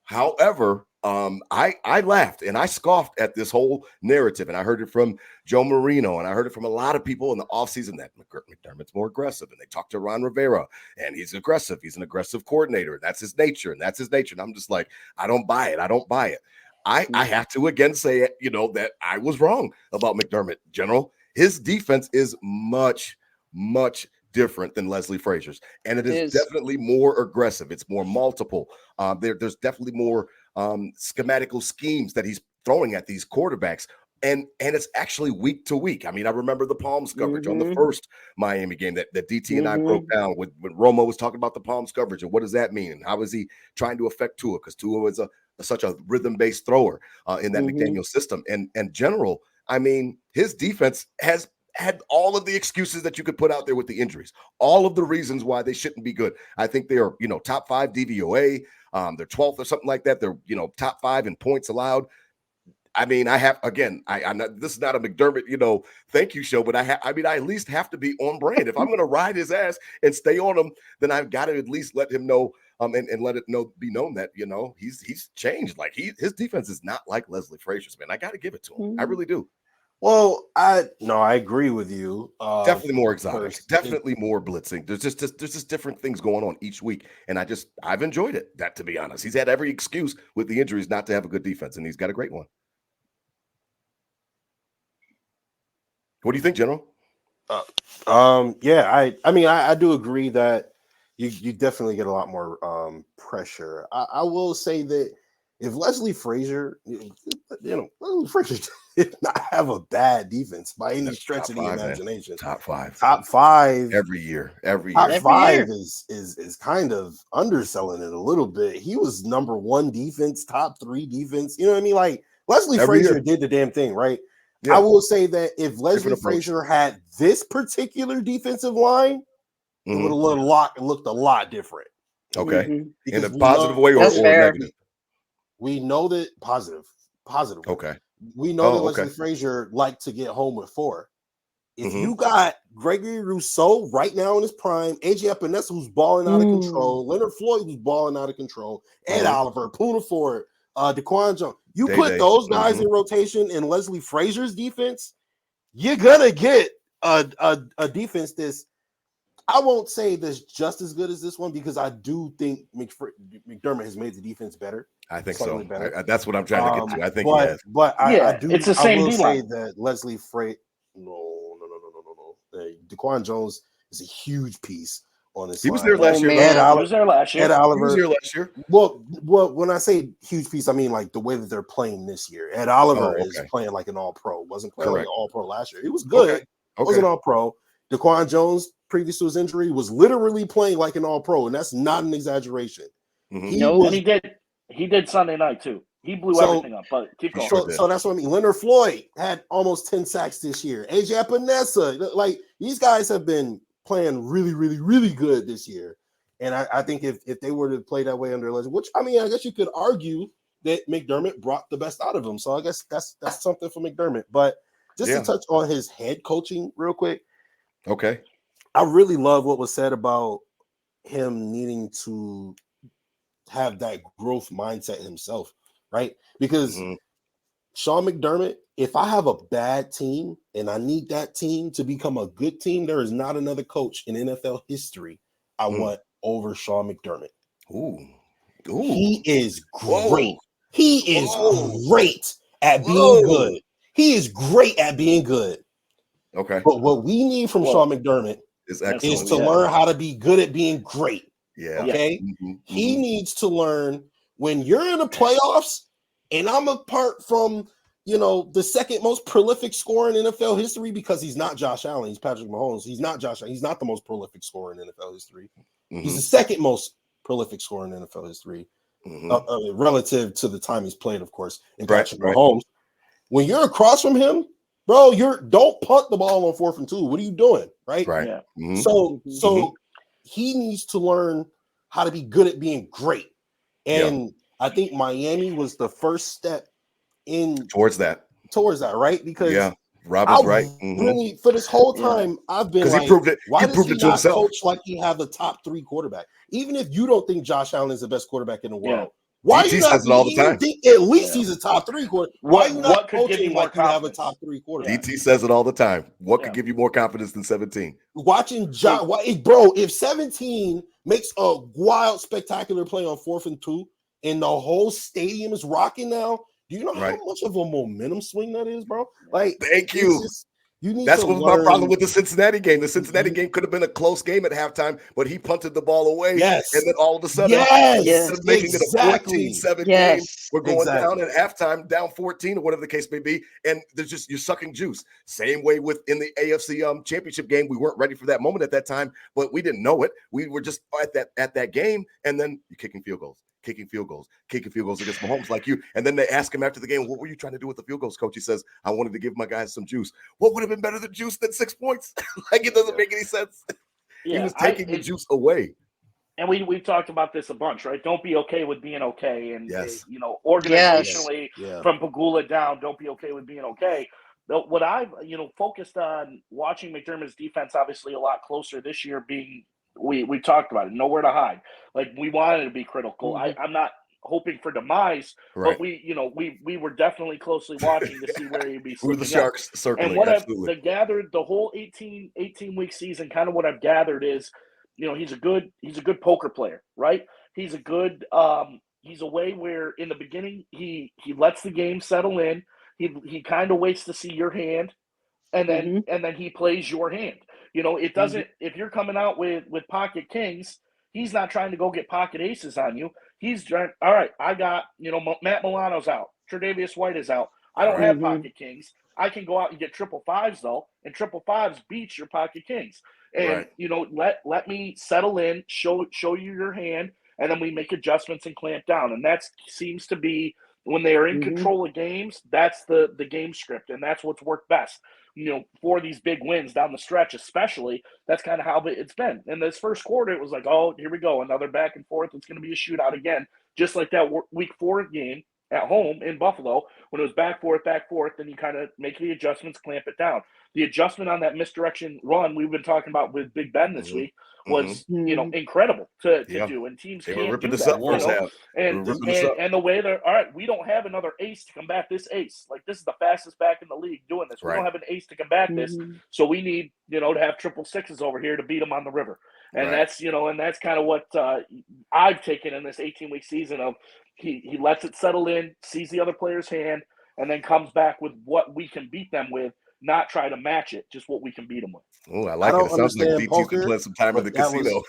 S2: However, I laughed and I scoffed at this whole narrative, and I heard it from Joe Marino, and I heard it from a lot of people in the offseason that McDermott's more aggressive, and they talked to Ron Rivera, and he's aggressive. He's an aggressive coordinator. That's his nature, and that's his nature. And I'm just like, I don't buy it. I have to again say, that I was wrong about McDermott. General, his defense is much, much different than Leslie Frazier's, and it is definitely more aggressive. It's more multiple. There's definitely more schematical schemes that he's throwing at these quarterbacks, and it's actually week to week. I mean, I remember the Palms coverage on the first Miami game that DT and I broke down when Romo was talking about the Palms coverage and what does that mean and how is he trying to affect Tua, because Tua is such a rhythm-based thrower in that McDaniel system. And General, I mean, his defense has had all of the excuses that you could put out there with the injuries, all of the reasons why they shouldn't be good. I think they are, top 5 DVOA. They're 12th or something like that. They're, top 5 in points allowed. I mean, I'm not, this is not a McDermott, thank you show, but I at least have to be on brand. If I'm going to ride his ass and stay on him, then I've got to at least let him know, and let it be known that, he's changed. Like his defense is not like Leslie Frazier's, man. I got to give it to him. I really do.
S5: Well, I agree with you.
S2: Definitely more exotic, definitely more blitzing. There's just different things going on each week, and I've enjoyed it. That, to be honest, he's had every excuse with the injuries not to have a good defense, and he's got a great one. What do you think, General?
S5: I do agree that you definitely get a lot more pressure. I will say that if Leslie Frazier, Leslie Frazier did not have a bad defense by any
S2: That's
S5: stretch
S2: top
S5: of the
S2: five, man.
S5: imagination.
S2: Top five.
S5: Top five
S2: Every year.
S5: Top
S4: Every
S5: five
S4: year.
S5: is kind of underselling it a little bit. He was number one defense, top three defense. You know what I mean? Like Leslie
S2: Every
S5: Frazier
S2: year.
S5: did the damn thing, right?
S2: Yeah.
S5: I will say that if Leslie
S2: approach.
S5: Frazier had this particular defensive line, it would have looked a lot different.
S2: Okay.
S4: Mhm.
S2: In a
S5: we
S2: positive
S5: know-
S2: way or
S4: That's fair.
S2: negative?
S5: We know that positive.
S2: Okay.
S5: We know that
S2: Oh, okay.
S5: Leslie Frazier liked to get home with 4. If
S2: Mhm.
S5: you got Gregory Rousseau right now in his prime, AJ Epinesa who's balling out of control, Leonard Floyd who's balling out of control, Ed Oliver, Poona Ford, DeQuan Jones, you put
S2: Day-Day.
S5: those guys in rotation in Leslie Frazier's defense, you're gonna get a defense that's, I won't say that's just as good as this one because I do think McDermott has made the defense better.
S2: I think
S5: slightly
S2: so.
S5: better.
S2: That's what I'm trying to get to. I think
S5: but,
S2: he has.
S5: But
S3: Yeah,
S5: I do.
S3: it's the
S5: I
S3: same
S5: will say
S3: D-line.
S5: that Leslie Frazier. No. DeQuan Jones is a huge piece on this.
S2: He was
S5: line.
S2: there last year.
S5: Ed
S3: He was there last year.
S5: Ed Oliver.
S2: He was here last year.
S5: Well, when I say huge piece, I mean like the way that they're playing this year. Ed Oliver is playing like an all-pro. Wasn't playing like an all-pro last year. He was good.
S2: Okay.
S5: Wasn't all-pro. DeQuan Jones, previous to his injury, was literally playing like an all-pro, and that's not an exaggeration.
S3: And he did Sunday night too. He blew everything up, but keep going.
S5: So that's what I mean. Leonard Floyd had almost 10 sacks this year. AJ Epinesa, like these guys have been playing really, really, really good this year. And I think if they were to play that way under Leslie, which I mean, I guess you could argue that McDermott brought the best out of him. So I guess that's something for McDermott. But just to touch on his head coaching real quick.
S2: Okay.
S5: I really love what was said about him needing to have that growth mindset himself. Right? Because Sean McDermott, if I have a bad team and I need that team to become a good team, there is not another coach in NFL history I want over Sean McDermott. He is great. He is great at being good. He is great at being good.
S2: Okay.
S5: But what we need from Sean McDermott is to learn how to be good at being great.
S2: Yeah.
S5: Okay. He needs to learn when you're in the playoffs, and I'm apart from, the second most prolific scorer in NFL history because he's not Josh Allen. He's Patrick Mahomes. He's not Josh Allen. He's not the most prolific scorer in NFL history. He's the second most prolific scorer in NFL history relative to the time he's played, of course, in Patrick Mahomes. When you're across from him, bro, don't punt the ball on 4th and 2. What are you doing? Right.
S3: Yeah.
S5: So he needs to learn how to be good at being great. And I think Miami was the first step towards that, right? Because
S2: Robin's right.
S5: Really, for this whole time, I've been like,
S2: he proved it.
S5: Why
S2: he
S5: does
S2: proved
S5: he
S2: it to
S5: not
S2: himself.
S5: coach like he have the top 3 quarterback? Even if you don't think Josh Allen is the best quarterback in the world, why you not
S2: says it all the time.
S5: Think at least he's a top 3 quarterback? Why you not coaching like you have a top 3 quarterback?
S2: DT says it all the time. What could give you more confidence than 17?
S5: Watching John, bro, if 17 makes a wild, spectacular play on 4th and 2, and the whole stadium is rocking now, do you know how much of a momentum swing that is, bro? Like,
S2: thank you. That's what was my problem with the Cincinnati game. The Cincinnati game could have been a close game at halftime, but he punted the ball away. And then all of a sudden, instead of making it a 14-7 game, we're going down at halftime, down 14 or whatever the case may be. And there's you're sucking juice. Same way with in the AFC championship game. We weren't ready for that moment at that time, but we didn't know it. We were just at that game, and then you're kicking field goals against Mahomes like you. And then they ask him after the game, what were you trying to do with the field goals, coach? He says, I wanted to give my guys some juice. What would have been better than juice than 6 points? Like, it doesn't make any sense. He was taking the juice away.
S3: And we've talked about this a bunch, right? Don't be okay with being okay. And, organizationally, from Pagula down, don't be okay with being okay. What I've, focused on watching McDermott's defense, obviously a lot closer this year being, we talked about it, nowhere to hide. Like, we wanted to be critical. I'm not hoping for demise, but we were definitely closely watching to see where he'd be.
S2: We're the Sharks circling.
S3: And what I've gathered the whole 18 week season, kind of what I've gathered is, he's a good poker player, right? He's a way where in the beginning he lets the game settle in. He kind of waits to see your hand, and then he plays your hand. It doesn't, if you're coming out with pocket kings, he's not trying to go get pocket aces on you. He's trying, all right, I got, Matt Milano's out. Tre'Davious White is out. I don't have
S4: Mhm.
S3: pocket kings. I can go out and get 555s though, and 555s beats your pocket kings. And
S2: Right.
S3: you know, let me settle in, show you your hand, and then we make adjustments and clamp down. And that seems to be when they are in
S4: Mhm.
S3: control of games. That's the game script, and that's what's worked best. You know, for these big wins down the stretch, especially, that's kind of how it's been. In this first quarter, it was like, oh, here we go, another back and forth. It's going to be a shootout again, just like that week 4 game at home in Buffalo when it was back forth, then you kind of make the adjustments, clamp it down. The adjustment on that misdirection run we've been talking about with Big Ben this
S2: Mhm.
S3: week was, you know,
S4: Mhm.
S3: incredible to
S2: Yeah.
S3: do, and teams
S2: They were
S3: can't
S2: ripping
S3: do
S2: this
S3: that,
S2: up
S3: you
S2: first
S3: know.
S2: half. They were
S3: And
S2: ripping this up.
S3: and the way they're all right, we don't have another ace to combat this ace. Like, this is the fastest back in the league doing this. We
S2: Right.
S3: don't have an ace to combat this,
S4: Mhm.
S3: so we need, you know, to have 666s over here to beat them on the river. And
S2: Right.
S3: that's, you know, and that's kind of what I've taken in this 18-week season of he lets it settle in, sees the other player's hand, and then comes back with what we can beat them with, not try to match it, just what we can beat them with.
S2: Oh, I
S5: I
S2: like it.
S5: don't
S2: It sounds like
S5: understand
S2: DT's been
S5: poker,
S2: playing some time in the
S5: but that
S2: casino.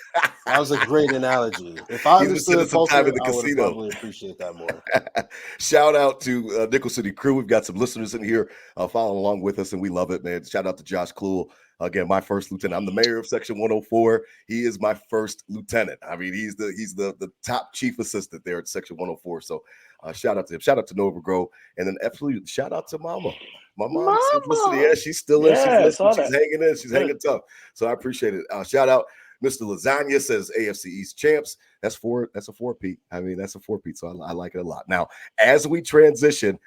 S5: was a great analogy. If I
S2: He's been spending
S5: understood
S2: some time
S5: poker,
S2: in the
S5: I would have
S2: casino.
S5: probably appreciate that more.
S2: Shout out to Nickel City Crew. We've got some listeners in here following along with us, and we love it, man. Shout out to Josh Kluhl. Again, my first lieutenant. I'm the mayor of Section 104. He is my first lieutenant. I mean, he's the top chief assistant there at Section 104. So shout out to him. Shout out to Nova Grove. And then absolutely shout out to Mama. My mom, Simplicity.
S4: Mama.
S2: Yeah, she's still in. She's
S3: Yeah, I
S2: listening.
S3: saw
S2: She's
S3: that.
S2: hanging in. She's
S3: Good.
S2: hanging tough. So I appreciate it. Shout out. Mr. Lasagna says AFC East champs. That's a 4-peat. I mean, that's a 4-peat. So I like it a lot. Now, as we transition,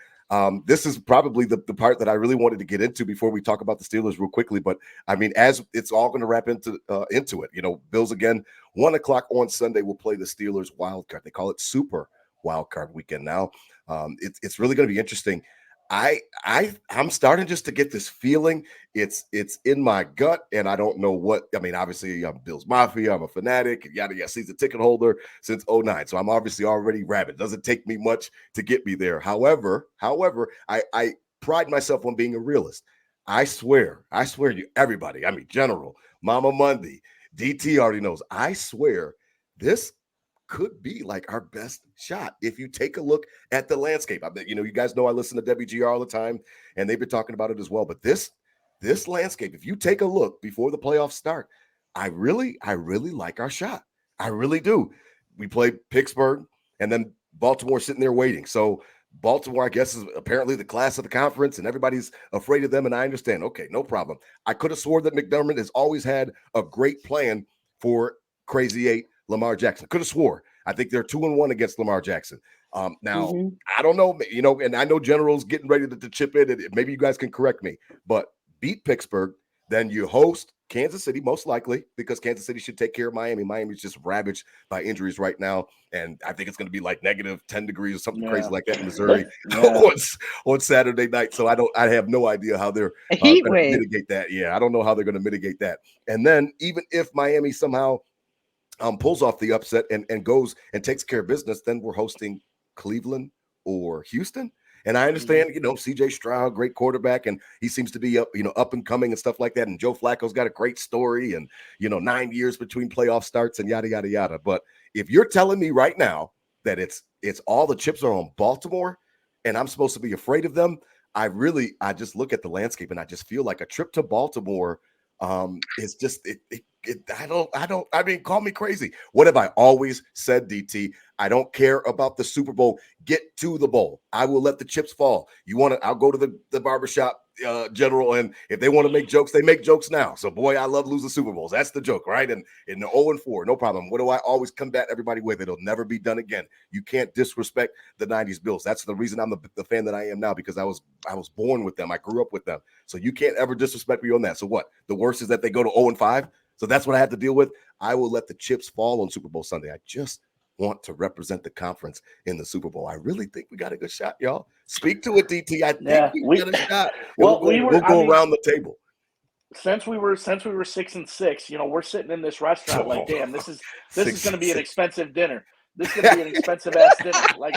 S2: this is probably the part that I really wanted to get into before we talk about the Steelers real quickly. But I mean, as it's all going to wrap into it, you know, Bills again, 1:00 on Sunday will play the Steelers wild card. They call it Super Wild Card Weekend now. It's really going to be interesting. I'm starting just to get this feeling. It's in my gut, and I don't know what. I mean, obviously, I'm Bills Mafia. I'm a fanatic. Yada yada. Season ticket holder since 2009, so I'm obviously already rabid. It doesn't take me much to get me there. However, I pride myself on being a realist. I swear you, everybody. I mean, General, Mama Mundy, DT already knows. I swear this could be like our best shot if you take a look at the landscape. I bet, you know, you guys know I listen to WGR all the time, and they've been talking about it as well. But this landscape, if you take a look before the playoffs start, I really like our shot. I really do. We played Pittsburgh, and then Baltimore sitting there waiting. So Baltimore, I guess, is apparently the class of the conference, and everybody's afraid of them. And I understand. Okay, no problem. I could have sworn that McDermott has always had a great plan for Crazy Eight Lamar Jackson. Could have swore. I think they're 2-1 against Lamar Jackson. Now, I don't know, you know, and I know General's getting ready to chip in, and maybe you guys can correct me, but beat Pittsburgh, then you host Kansas City, most likely, because Kansas City should take care of Miami. Miami's just ravaged by injuries right now, and I think it's going to be like -10 degrees or something crazy like that in Missouri on Saturday night. So I have no idea how they're
S4: A
S2: going
S4: heat
S2: to
S4: wave.
S2: mitigate that. Yeah, I don't know how they're going to mitigate that. And then even if Miami somehow pulls off the upset and goes and takes care of business, then we're hosting Cleveland or Houston. And I understand, you know, CJ Stroud, great quarterback, and he seems to be up and coming and stuff like that. And Joe Flacco's got a great story, and 9 years between playoff starts and yada yada yada. But if you're telling me right now that it's all the chips are on Baltimore, and I'm supposed to be afraid of them, I just look at the landscape and I just feel like a trip to Baltimore is just I mean, call me crazy. What have I always said, DT? I don't care about the Super Bowl. Get to the bowl. I will let the chips fall. I'll go to the barbershop, General, and if they want to make jokes, they make jokes now. So, boy, I love losing Super Bowls. That's the joke, right? And in the 0-4, no problem. What do I always combat everybody with? It'll never be done again. You can't disrespect the 90s Bills. That's the reason I'm the fan that I am now, because I was born with them. I grew up with them. So you can't ever disrespect me on that. So what? The worst is that they go to 0-5? So that's what I have to deal with. I will let the chips fall on Super Bowl Sunday. I just want to represent the conference in the Super Bowl. I really think we got a good shot, y'all. Speak to it, DT. I think we got a shot.
S3: Well,
S2: we'll go around the table.
S3: Since we were 6-6, we're sitting in this restaurant like, damn, this is going to be an expensive dinner. This is going to be an expensive ass dinner. Like,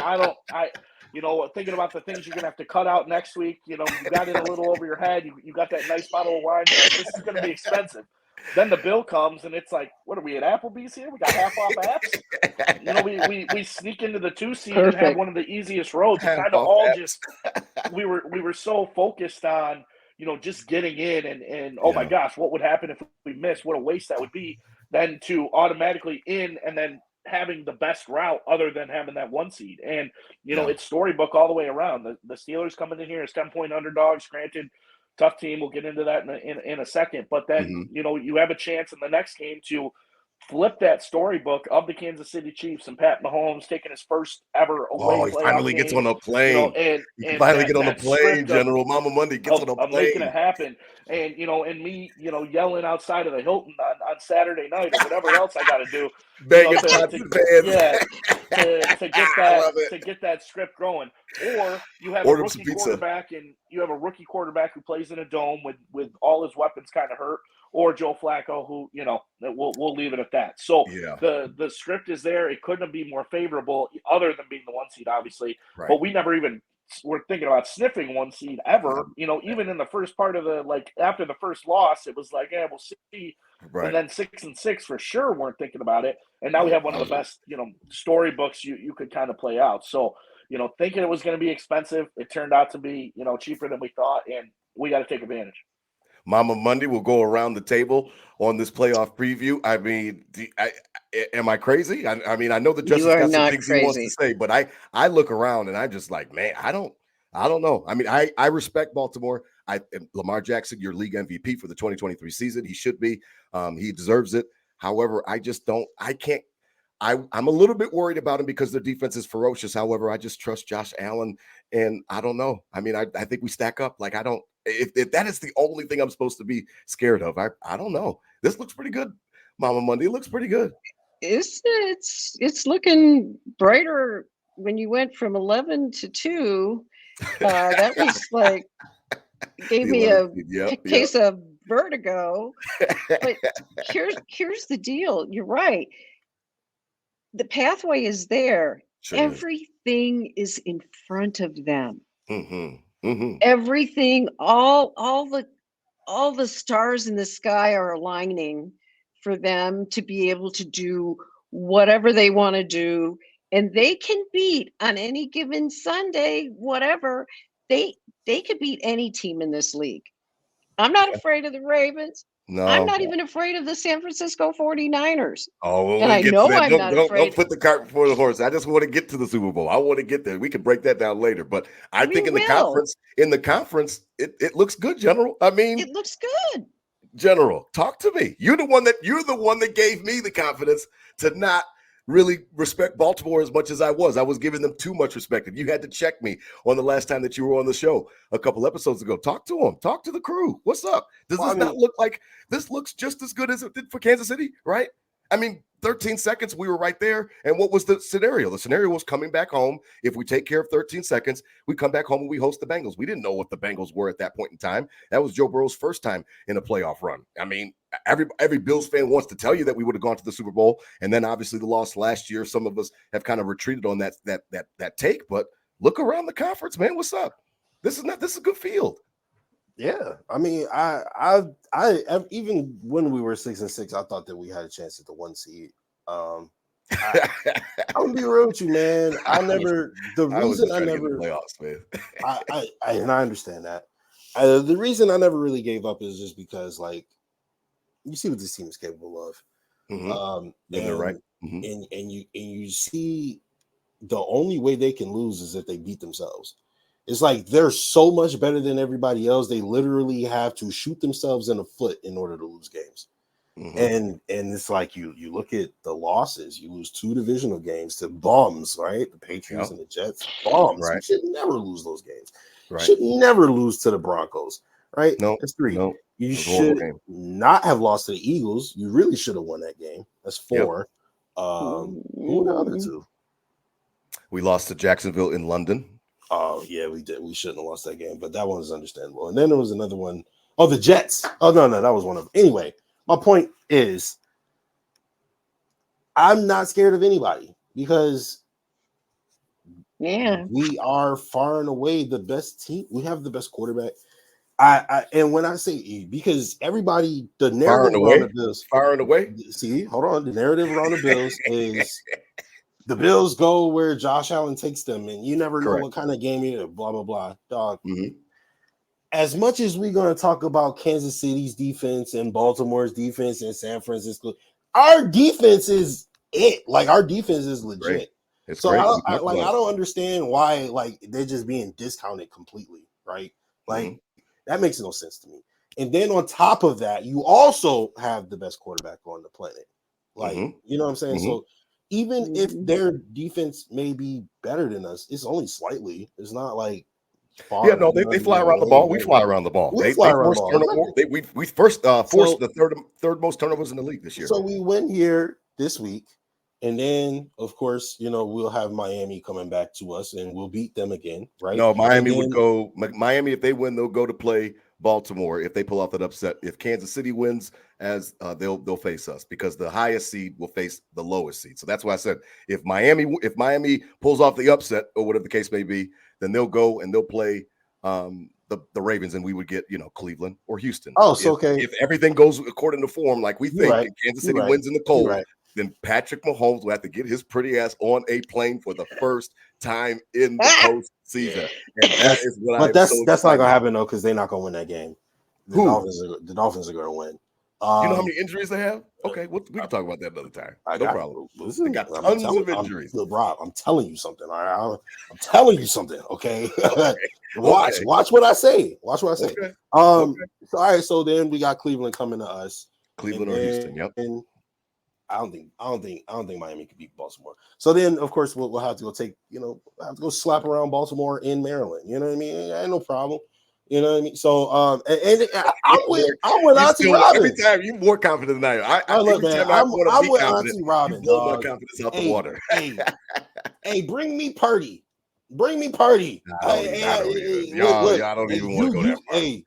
S3: thinking about the things you're going to have to cut out next week. You got it a little over your head. You got that nice bottle of wine. This is going to be expensive. then the bill comes and it's like, what are we at Applebee's here? We got half off apps. You know, we sneak into the 2 seed and have one of the easiest roads. Kind of all apps. Just we were so focused on, you know, just getting in and oh my gosh, what would happen if we missed? What a waste that would be. Then to automatically in and then having the best route other than having that 1 seed. And, you know, it's storybook all the way around. The Steelers coming in here as 10-point underdogs, granted, tough team. We'll get into that in a second. But then, you know, you have a chance in the next game to flip that storybook of the Kansas City Chiefs and Pat Mahomes taking his first ever away
S2: he finally gets on a plane.
S3: You know, and
S2: finally get on a plane, General. Mama Monday gets on a plane.
S3: Making it happen. And, you know, and me, you know, yelling outside of the Hilton on Saturday night or whatever else I got to do.
S2: Banging
S3: to get that script going. Or you have a rookie quarterback and you have a rookie quarterback who plays in a dome with all his weapons kind of hurt, or Joe Flacco, who, you know, we'll leave it at that. So the script is there. It couldn't be more favorable other than being the 1 seed, obviously. Right. But we never even were thinking about sniffing 1 seed ever. You know, even in the first part of the, like, after the first loss, it was like, yeah, we'll see. Right. And then 6-6 for sure weren't thinking about it. And now we have one of the best, you know, storybooks you could kind of play out. So, you know, thinking it was going to be expensive, it turned out to be, you know, cheaper than we thought, and we got to take advantage.
S2: Mama Monday will go around the table on this playoff preview. I mean, am I crazy? I mean, I know that Justus got some things he wants to say, but I look around and I'm just like, man, I don't know. I mean, I respect Baltimore. Lamar Jackson, your league MVP for the 2023 season. He should be. He deserves it. However, I'm a little bit worried about him because their defense is ferocious. However, I just trust Josh Allen, and I don't know. I mean, I think we stack up. Like, I don't. If that is the only thing I'm supposed to be scared of, I don't know. This looks pretty good, Mama Monday. It looks pretty good.
S4: It's looking brighter when you went from 11 to 2. That was like gave me a case of vertigo. But here's the deal. You're right. The pathway is there. Sure. Everything is in front of them. Everything, all the stars in the sky are aligning for them to be able to do whatever they want to do, and they can beat on any given Sunday, whatever. They could beat any team in this league. I'm not afraid of the Ravens. No, I'm not even afraid of the San Francisco 49ers.
S2: Oh, well, and I know I'm not afraid. Don't put the cart before the horse. I just want to get to the Super Bowl. I want to get there. We can break that down later. But I think in the conference, it looks good, General. I mean,
S4: it looks good.
S2: General, talk to me. You're the one that gave me the confidence to not really respect Baltimore as much as I was. I was giving them too much respect. And you had to check me on the last time that you were on the show a couple episodes ago. Talk to them. Talk to the crew. What's up? Does this not look like this looks just as good as it did for Kansas City, right? I mean, 13 seconds, we were right there. And what was the scenario? The scenario was coming back home. If we take care of 13 seconds, we come back home and we host the Bengals. We didn't know what the Bengals were at that point in time. That was Joe Burrow's first time in a playoff run. I mean, every Bills fan wants to tell you that we would have gone to the Super Bowl. And then obviously the loss last year, some of us have kind of retreated on that take. But look around the conference, man. What's up? This is a good field.
S5: Yeah, I mean, I even when we were 6-6, I thought that we had a chance at the 1 seed. I'm gonna be real with you, man. I never
S2: playoffs, man.
S5: I understand that. The reason I never really gave up is just because, like, you see what this team is capable of.
S2: And they're right.
S5: And you see the only way they can lose is if they beat themselves. It's like they're so much better than everybody else. They literally have to shoot themselves in the foot in order to lose games. And it's like you look at the losses. You lose 2 divisional games to bums, right? The Patriots and the Jets, bums. Right. You should never lose those games. Right. You should never lose to the Broncos, right?
S2: No,
S5: that's 3.
S2: No.
S5: You should not have lost to the Eagles. You really should have won that game. That's 4. Who were the other 2?
S2: We lost to Jacksonville in London.
S5: Oh, yeah, we did. We shouldn't have lost that game, but that one is understandable. And then there was another one. Oh, the Jets. Oh, no, that was one of them. Anyway, my point is I'm not scared of anybody because we are far and away the best team. We have the best quarterback. And when I say because everybody, the
S2: Firing
S5: narrative around the
S2: away,
S5: Bills,
S2: firing away.
S5: see, hold on, the narrative around the Bills is the Bills go where Josh Allen takes them, and you never know
S2: Correct.
S5: what kind of game you blah blah blah. Dog.
S2: Mhm.
S5: As much as we're going to talk about Kansas City's defense and Baltimore's defense and San Francisco, our defense is it. Like our defense is legit.
S2: Great. It's
S5: So
S2: great.
S5: I don't understand why like they're just being discounted completely, right? Like that makes no sense to me. And then on top of that, you also have the best quarterback on the planet. Like, you know what I'm saying? So even if their defense may be better than us, it's only slightly. It's not like far.
S2: Yeah, no, they fly around the ball. We fly around the ball.
S5: We
S2: They
S5: fly around
S2: forced
S5: the ball.
S2: turnover. We first forced the third most turnovers in the league this year.
S5: So we win here this week, and then of course, you know, we'll have Miami coming back to us, and we'll beat them again, right?
S2: No, Miami would go. Miami, if they win, they'll go to play Baltimore. If they pull off that upset, if Kansas City wins, as they'll face us because the highest seed will face the lowest seed. So that's why I said if Miami pulls off the upset or whatever the case may be, then they'll go and they'll play the Ravens, and we would get Cleveland or Houston.
S5: Oh, so
S2: if everything goes according to form like we think, and Kansas City wins in the cold, then Patrick Mahomes will have to get his pretty ass on a plane for the first time in the postseason. And that is what
S5: that's not gonna happen though, because they're not gonna win that game. The Dolphins are gonna win.
S2: You know how many injuries they have? Okay, we can talk about that another time. No problem. Listen, they got tons of injuries.
S5: Rob, I'm telling you something. All right, I'm telling you something. Okay, watch what I say. Watch what I say.
S2: Okay.
S5: So all right. So then we got Cleveland coming to us.
S2: Cleveland or Houston. Yep.
S5: And I don't think Miami could beat Baltimore. So then, of course, we'll have to go have to go slap around Baltimore in Maryland. You know what I mean? Ain't no problem. You know what I mean? So, I'm with Auntie Robyn.
S2: Every time you're more confident than I am.
S5: Look, man, I'm with Auntie Robyn.
S2: You blow my confidence out the water.
S5: Hey, bring me party. Bring me party.
S2: Y'all don't even want to go that far.
S5: Hey,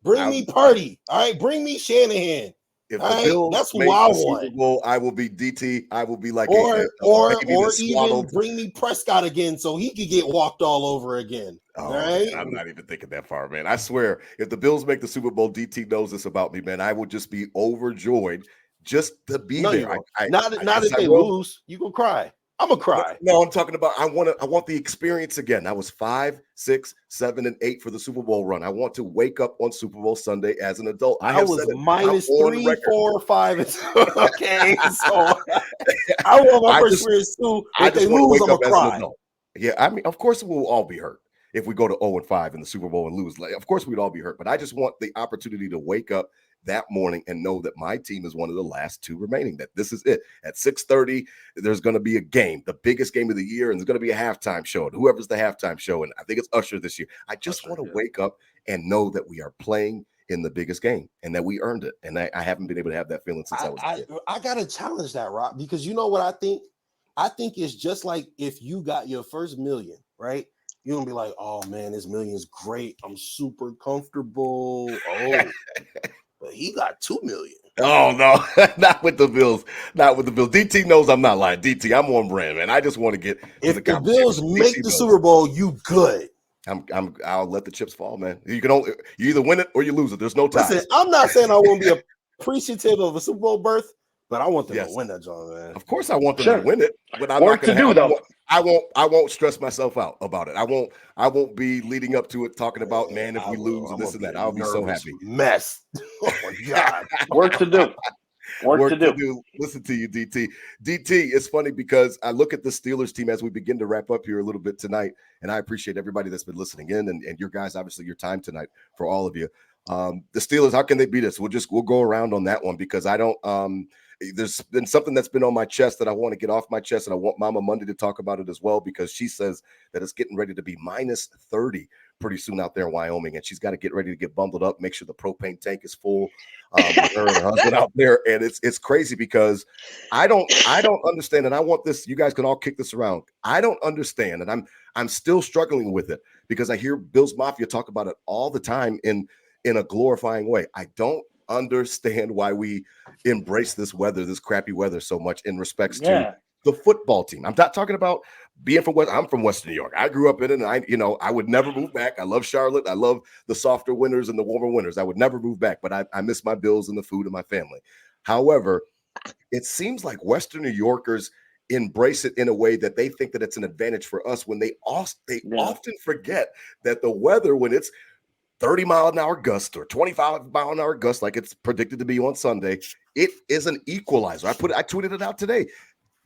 S5: bring me party. All right, bring me Shanahan.
S2: If the Bills
S5: that's
S2: make
S5: who I
S2: the
S5: want.
S2: Super Bowl, I will be DT. I will be like
S5: or even bring me Prescott again so he could get walked all over again.
S2: Oh,
S5: right?
S2: Man, I'm not even thinking that far, man. I swear, if the Bills make the Super Bowl, DT knows this about me, man. I will just be overjoyed just to be there.
S5: Not if they lose, you gonna cry. I'm gonna cry.
S2: No, I'm talking about I want the experience again. I was 5, 6, 7, and 8 for the Super Bowl run. I want to wake up on Super Bowl Sunday as an adult.
S5: I was minus 3, 4, 5. Okay, so I want my first experience too. If they lose, I'm gonna cry.
S2: Yeah, I mean, of course we'll all be hurt if we go to 0-5 in the Super Bowl and lose. Like, of course we'd all be hurt, but I just want the opportunity to wake up that morning and know that my team is one of the last 2 remaining, that this is it. At 6:30, there's going to be a game, the biggest game of the year, and there's going to be a halftime show. And whoever's the halftime show, and I think it's Usher this year. I just want to wake up and know that we are playing in the biggest game and that we earned it. And I haven't been able to have that feeling since I was a kid.
S5: I got to challenge that, Rob, because you know what I think? I think it's just like if you got your first million, right? You're going to be like, oh, man, this million is great. I'm super comfortable. Oh, but he got 2 million.
S2: Oh, no, not with the Bills. Not with the Bills. DT knows I'm not lying. DT, I'm on brand, man. I just want to get
S5: if the Bills make the Super Bowl, you good.
S2: I'll let the chips fall, man. You either win it or you lose it. There's no ties.
S5: Listen, I'm not saying I won't be appreciative of a Super Bowl berth, but I want them to win that, John, man.
S2: Of course I want them to win it, but I'm
S3: not going to
S2: I won't stress myself out about it. I won't be leading up to it talking about, man, if we lose and this and that. I'll be so happy.
S5: Mess. Oh my God.
S3: Work to do. Work to do.
S2: Listen to you, DT. DT, it's funny because I look at the Steelers team as we begin to wrap up here a little bit tonight, and I appreciate everybody that's been listening in and your guys, obviously your time tonight for all of you. The Steelers, how can they beat us? We'll go around on that one because I don't there's been something that's been on my chest that I want to get off my chest, and I want Mama Mundy to talk about it as well because she says that it's getting ready to be minus 30 pretty soon out there in Wyoming, and she's got to get ready to get bundled up, make sure the propane tank is full with her and her husband out there, and it's crazy because I don't understand, and I want this. You guys can all kick this around. I don't understand, and I'm still struggling with it because I hear Bills Mafia talk about it all the time in a glorifying way. I don't understand why we embrace this weather, this crappy weather so much in respects to the football team. I'm not talking about being from West. I'm from Western New York. I grew up in it, and I would never move back. I love Charlotte. I love the softer winters and the warmer winters. I would never move back, but I miss my Bills and the food and my family. However, it seems like Western New Yorkers embrace it in a way that they think that it's an advantage for us when they often forget that the weather, when it's 30-mile-an-hour gust or 25-mile-an-hour gust like it's predicted to be on Sunday, it is an equalizer. I tweeted it out today.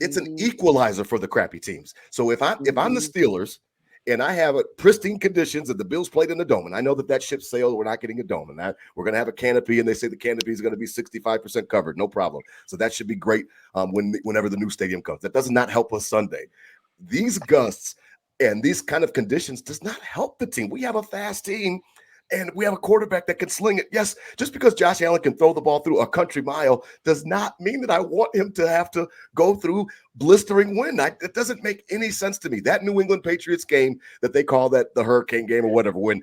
S2: It's an equalizer for the crappy teams. So if I'm the Steelers and I have pristine conditions that the Bills played in the dome, and I know that ship sailed, we're not getting a dome, and that we're going to have a canopy, and they say the canopy is going to be 65% covered, no problem. So that should be great whenever the new stadium comes. That does not help us Sunday. These gusts and these kind of conditions does not help the team. We have a fast team. And we have a quarterback that can sling it. Yes, just because Josh Allen can throw the ball through a country mile does not mean that I want him to have to go through blistering wind. It doesn't make any sense to me. That New England Patriots game that they call that the hurricane game or whatever, when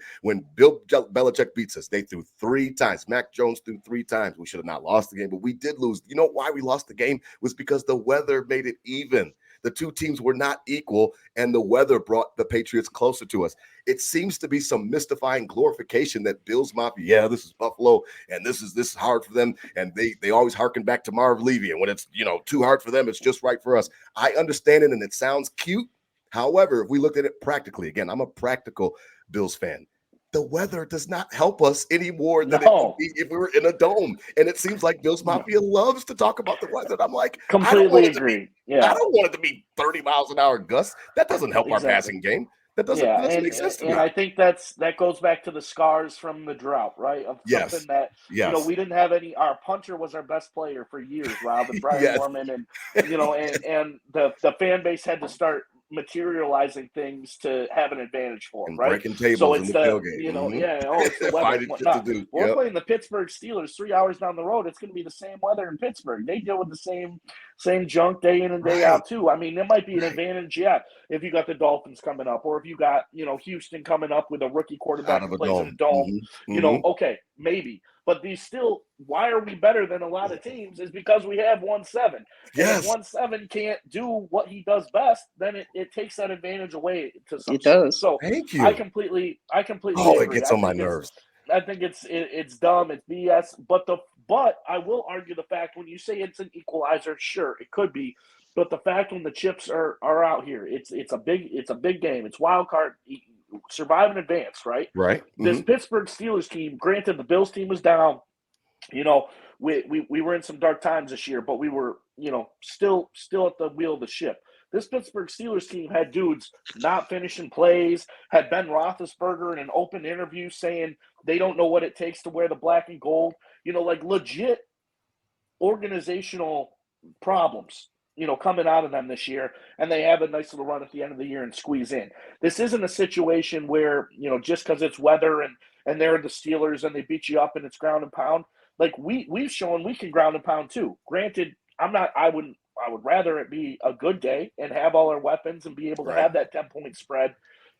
S2: Bill Belichick beats us, they threw 3 times. Mac Jones threw 3 times. We should have not lost the game, but we did lose. You know why we lost the game? Was because the weather made it even. The two teams were not equal, and the weather brought the Patriots closer to us. It seems to be some mystifying glorification that Bills Mafia, this is Buffalo, and this is hard for them, and they always harken back to Marv Levy, and when it's too hard for them, it's just right for us. I understand it, and it sounds cute. However, if we looked at it practically, again, I'm a practical Bills fan. The weather does not help us any more than it would be if we were in a dome. And it seems like Bills Mafia loves to talk about the weather. And I'm like,
S3: completely agree.
S2: I don't want it to be 30 miles an hour gusts. That doesn't help our passing game. That doesn't make sense to me.
S3: And I think that goes back to the scars from the drought, right? Of something that we didn't have any. Our punter was our best player for years, Rob, and Brian Norman, and and the fan base had to start materializing things to have an advantage for them, right?
S2: Breaking tables
S3: so it's
S2: in the tailgate.
S3: It's the weather. We're playing the Pittsburgh Steelers 3 hours down the road. It's going to be the same weather in Pittsburgh. They deal with the same junk day in and day out too. I mean, there might be an advantage, if you got the Dolphins coming up, or if you got Houston coming up with a rookie quarterback who plays in a dome. Okay, maybe. But why are we better than a lot of teams is because we have 1-7.
S2: Yes.
S3: And if 1-7 can't do what he does best, then it takes that advantage away to some
S4: It does.
S3: So
S2: thank you.
S3: I completely agree.
S2: It gets on my nerves.
S3: I think it's dumb, it's BS. But I will argue the fact when you say it's an equalizer, sure, it could be. But the fact when the chips are out here, it's a big game. It's wild card. Survive and advance, right?
S2: Right.
S3: This Pittsburgh Steelers team, granted the Bills team was down. We were in some dark times this year, but we were, still at the wheel of the ship. This Pittsburgh Steelers team had dudes not finishing plays, had Ben Roethlisberger in an open interview saying they don't know what it takes to wear the black and gold, like legit organizational problems. Coming out of them this year, and they have a nice little run at the end of the year and squeeze in. This isn't a situation where, just because it's weather and they're the Steelers and they beat you up and it's ground and pound. Like we've shown we can ground and pound too. Granted, I would rather it be a good day and have all our weapons and be able to have that 10-point spread,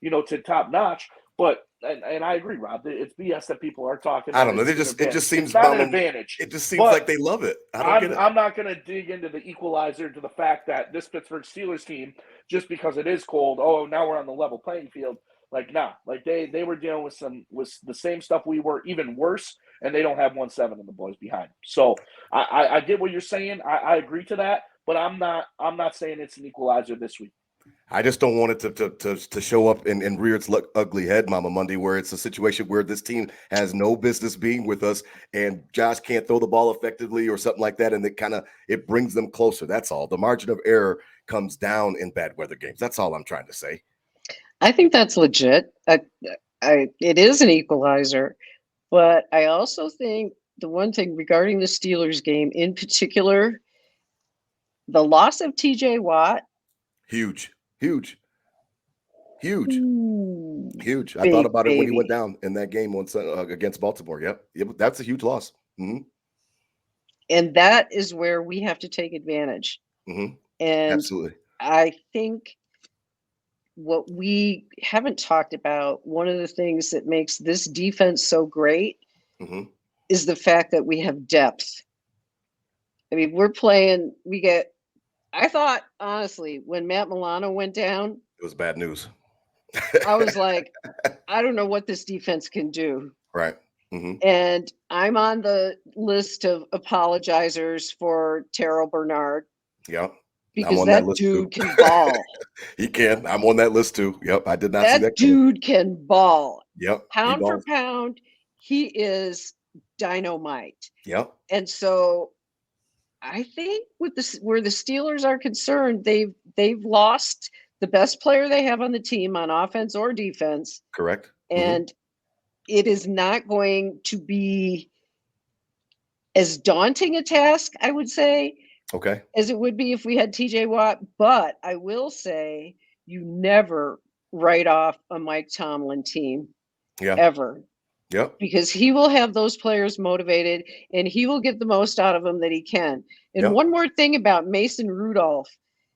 S3: to top notch. But and I agree, Rob. It's BS that people are talking.
S2: I don't know. It just seems
S3: not an advantage.
S2: It just seems like they love it.
S3: I'm not going to dig into the equalizer to the fact that this Pittsburgh Steelers team, just because it is cold, now we're on the level playing field. They were dealing with the same stuff we were, even worse, and they don't have 1-7 in the boys behind them. So I get what you're saying. I agree to that, but I'm not saying it's an equalizer this week.
S2: I just don't want it to show up and rear its ugly head, Mama Monday, where it's a situation where this team has no business being with us and Josh can't throw the ball effectively or something like that, and it brings them closer. That's all. The margin of error comes down in bad weather games. That's all I'm trying to say.
S4: I think that's legit. It is an equalizer, but I also think the one thing regarding the Steelers game in particular, the loss of TJ Watt.
S2: Huge. I thought about it when he went down in that game against Baltimore. Yep, that's a huge loss. Mm-hmm.
S4: And that is where we have to take advantage.
S2: Mm-hmm.
S4: And
S2: absolutely,
S4: I think what we haven't talked about, one of the things that makes this defense so great is the fact that we have depth. I mean, we get I thought, honestly, when Matt Milano went down,
S2: It was bad news.
S4: I was like, I don't know what this defense can do.
S2: Right. Mm-hmm.
S4: And I'm on the list of apologizers for Terrell Bernard.
S2: Yep.
S4: Because that dude can ball.
S2: He can. I'm on that list too. Yep. I did not see that.
S4: That dude can ball.
S2: Yep.
S4: Pound for pound, he is dynamite.
S2: Yep.
S4: And so I think with where the Steelers are concerned, they've lost the best player they have on the team on offense or defense.
S2: Correct.
S4: And it is not going to be as daunting a task, I would say,
S2: okay,
S4: as it would be if we had TJ Watt. But I will say you never write off a Mike Tomlin team.
S2: Yeah.
S4: Ever.
S2: Yep.
S4: Because he will have those players motivated and he will get the most out of them that he can. And one more thing about Mason Rudolph.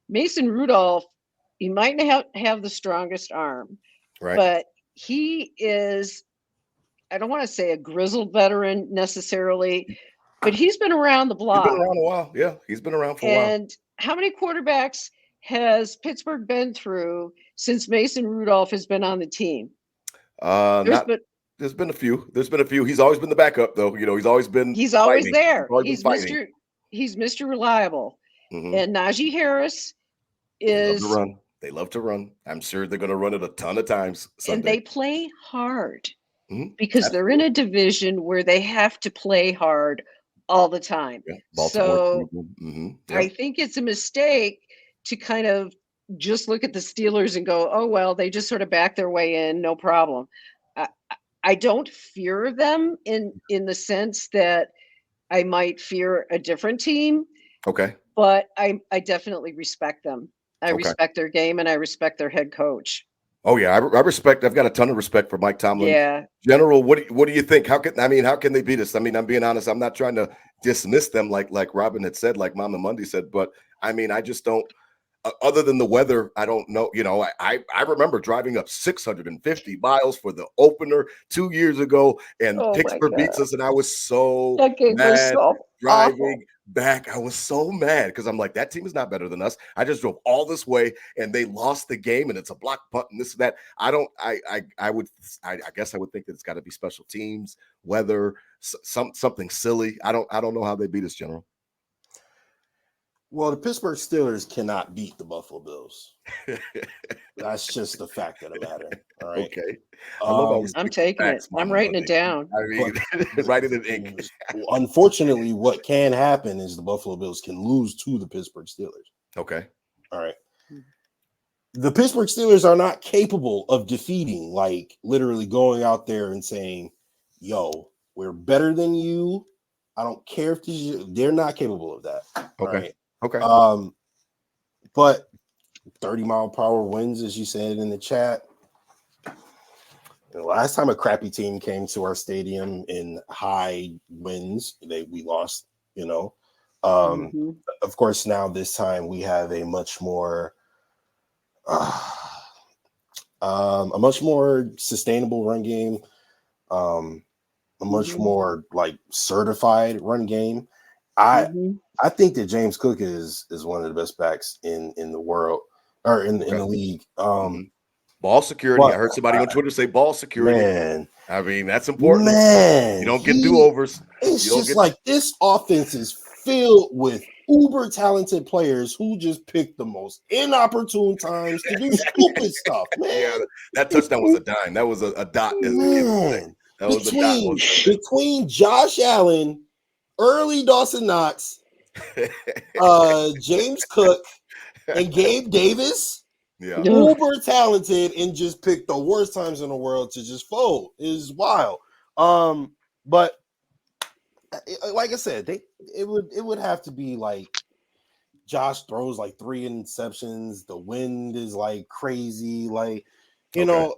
S4: Mason Rudolph, he might not have the strongest arm,
S2: right?
S4: But he is, I don't want to say a grizzled veteran necessarily, but he's been around the block.
S2: He's been around a while. Yeah, he's been around for a while.
S4: And how many quarterbacks has Pittsburgh been through since Mason Rudolph has been on the team?
S2: There's been a few. There's been a few. He's always been the backup, though. You know, he's always
S4: always there.
S2: He's
S4: He's Mr. Reliable. And Najee Harris is.
S2: They love to run. I'm sure they're going to run it a ton of times Sunday.
S4: And they play hard because they're in a division where they have to play hard all the time.
S2: Yeah.
S4: So I think it's a mistake to kind of just look at the Steelers and go, oh, well, they just sort of back their way in, no problem. I don't fear them in the sense that I might fear a different team.
S2: Okay.
S4: But I definitely respect them. I respect their game and I respect their head coach.
S2: Oh yeah, I've got a ton of respect for Mike Tomlin.
S4: Yeah.
S2: General, what do you think? How can they beat us? I mean, I'm being honest. I'm not trying to dismiss them like Robyn had said, like Mama Mundy said, but I mean, I just don't. Other than the weather, I don't know. You know, I remember driving up 650 miles for the opener 2 years ago, and Pittsburgh beats us, and I was so mad driving back. I was so mad because I'm like, that team is not better than us. I just drove all this way, and they lost the game, and it's a block punt and this and that. I guess I would think that it's got to be special teams, weather, something silly. I don't know how they beat us, General.
S5: Well, the Pittsburgh Steelers cannot beat the Buffalo Bills. That's just the fact of the matter. All right.
S2: Okay.
S4: I'm taking it. I'm writing it down.
S2: I mean, write it in ink.
S5: Unfortunately, what can happen is the Buffalo Bills can lose to the Pittsburgh Steelers.
S2: Okay.
S5: All right. The Pittsburgh Steelers are not capable of defeating, like literally going out there and saying, yo, we're better than you. I don't care if they're not capable of that.
S2: Okay.
S5: Right?
S2: Okay.
S5: But 30-mile-per-hour winds, as you said in the chat. The last time a crappy team came to our stadium in high winds, we lost. You know, of course. Now this time we have a much more sustainable run game, a much more like certified run game. I think that James Cook is one of the best backs in the world or in the league.
S2: Ball security. I heard somebody on Twitter say ball security.
S5: Man,
S2: I mean, that's important.
S5: Man,
S2: you don't get do-overs.
S5: It's just like this offense is filled with uber talented players who just pick the most inopportune times to do stupid stuff. Man,
S2: yeah, that touchdown was a dime. That was a dot.
S5: Man, between Josh Allen, early Dawson Knox, James Cook, and Gabe Davis.
S2: Yeah,
S5: uber talented and just picked the worst times in the world to just fold. It is wild. But like I said, it would have to be like Josh throws like 3 interceptions. The wind is like crazy, like you know.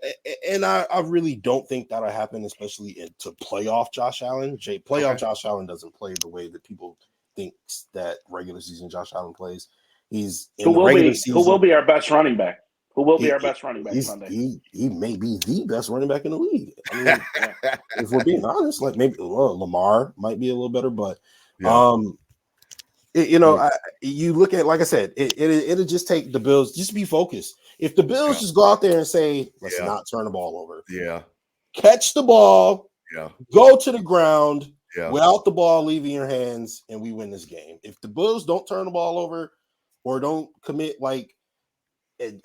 S5: And I really don't think that'll happen, especially to playoff Josh Allen. Josh Allen doesn't play the way that people think that regular season Josh Allen plays. He's in the regular season.
S3: Who will be our best running back? Who will be our best running back Sunday?
S5: He may be the best running back in the league. I mean, if we're being honest, like maybe Lamar might be a little better, but You look at, like I said, it'll just take the Bills just be focused. If the Bills just go out there and say, let's not turn the ball over, catch the ball, go to the ground without the ball leaving your hands, and we win this game. If the Bills don't turn the ball over or don't commit like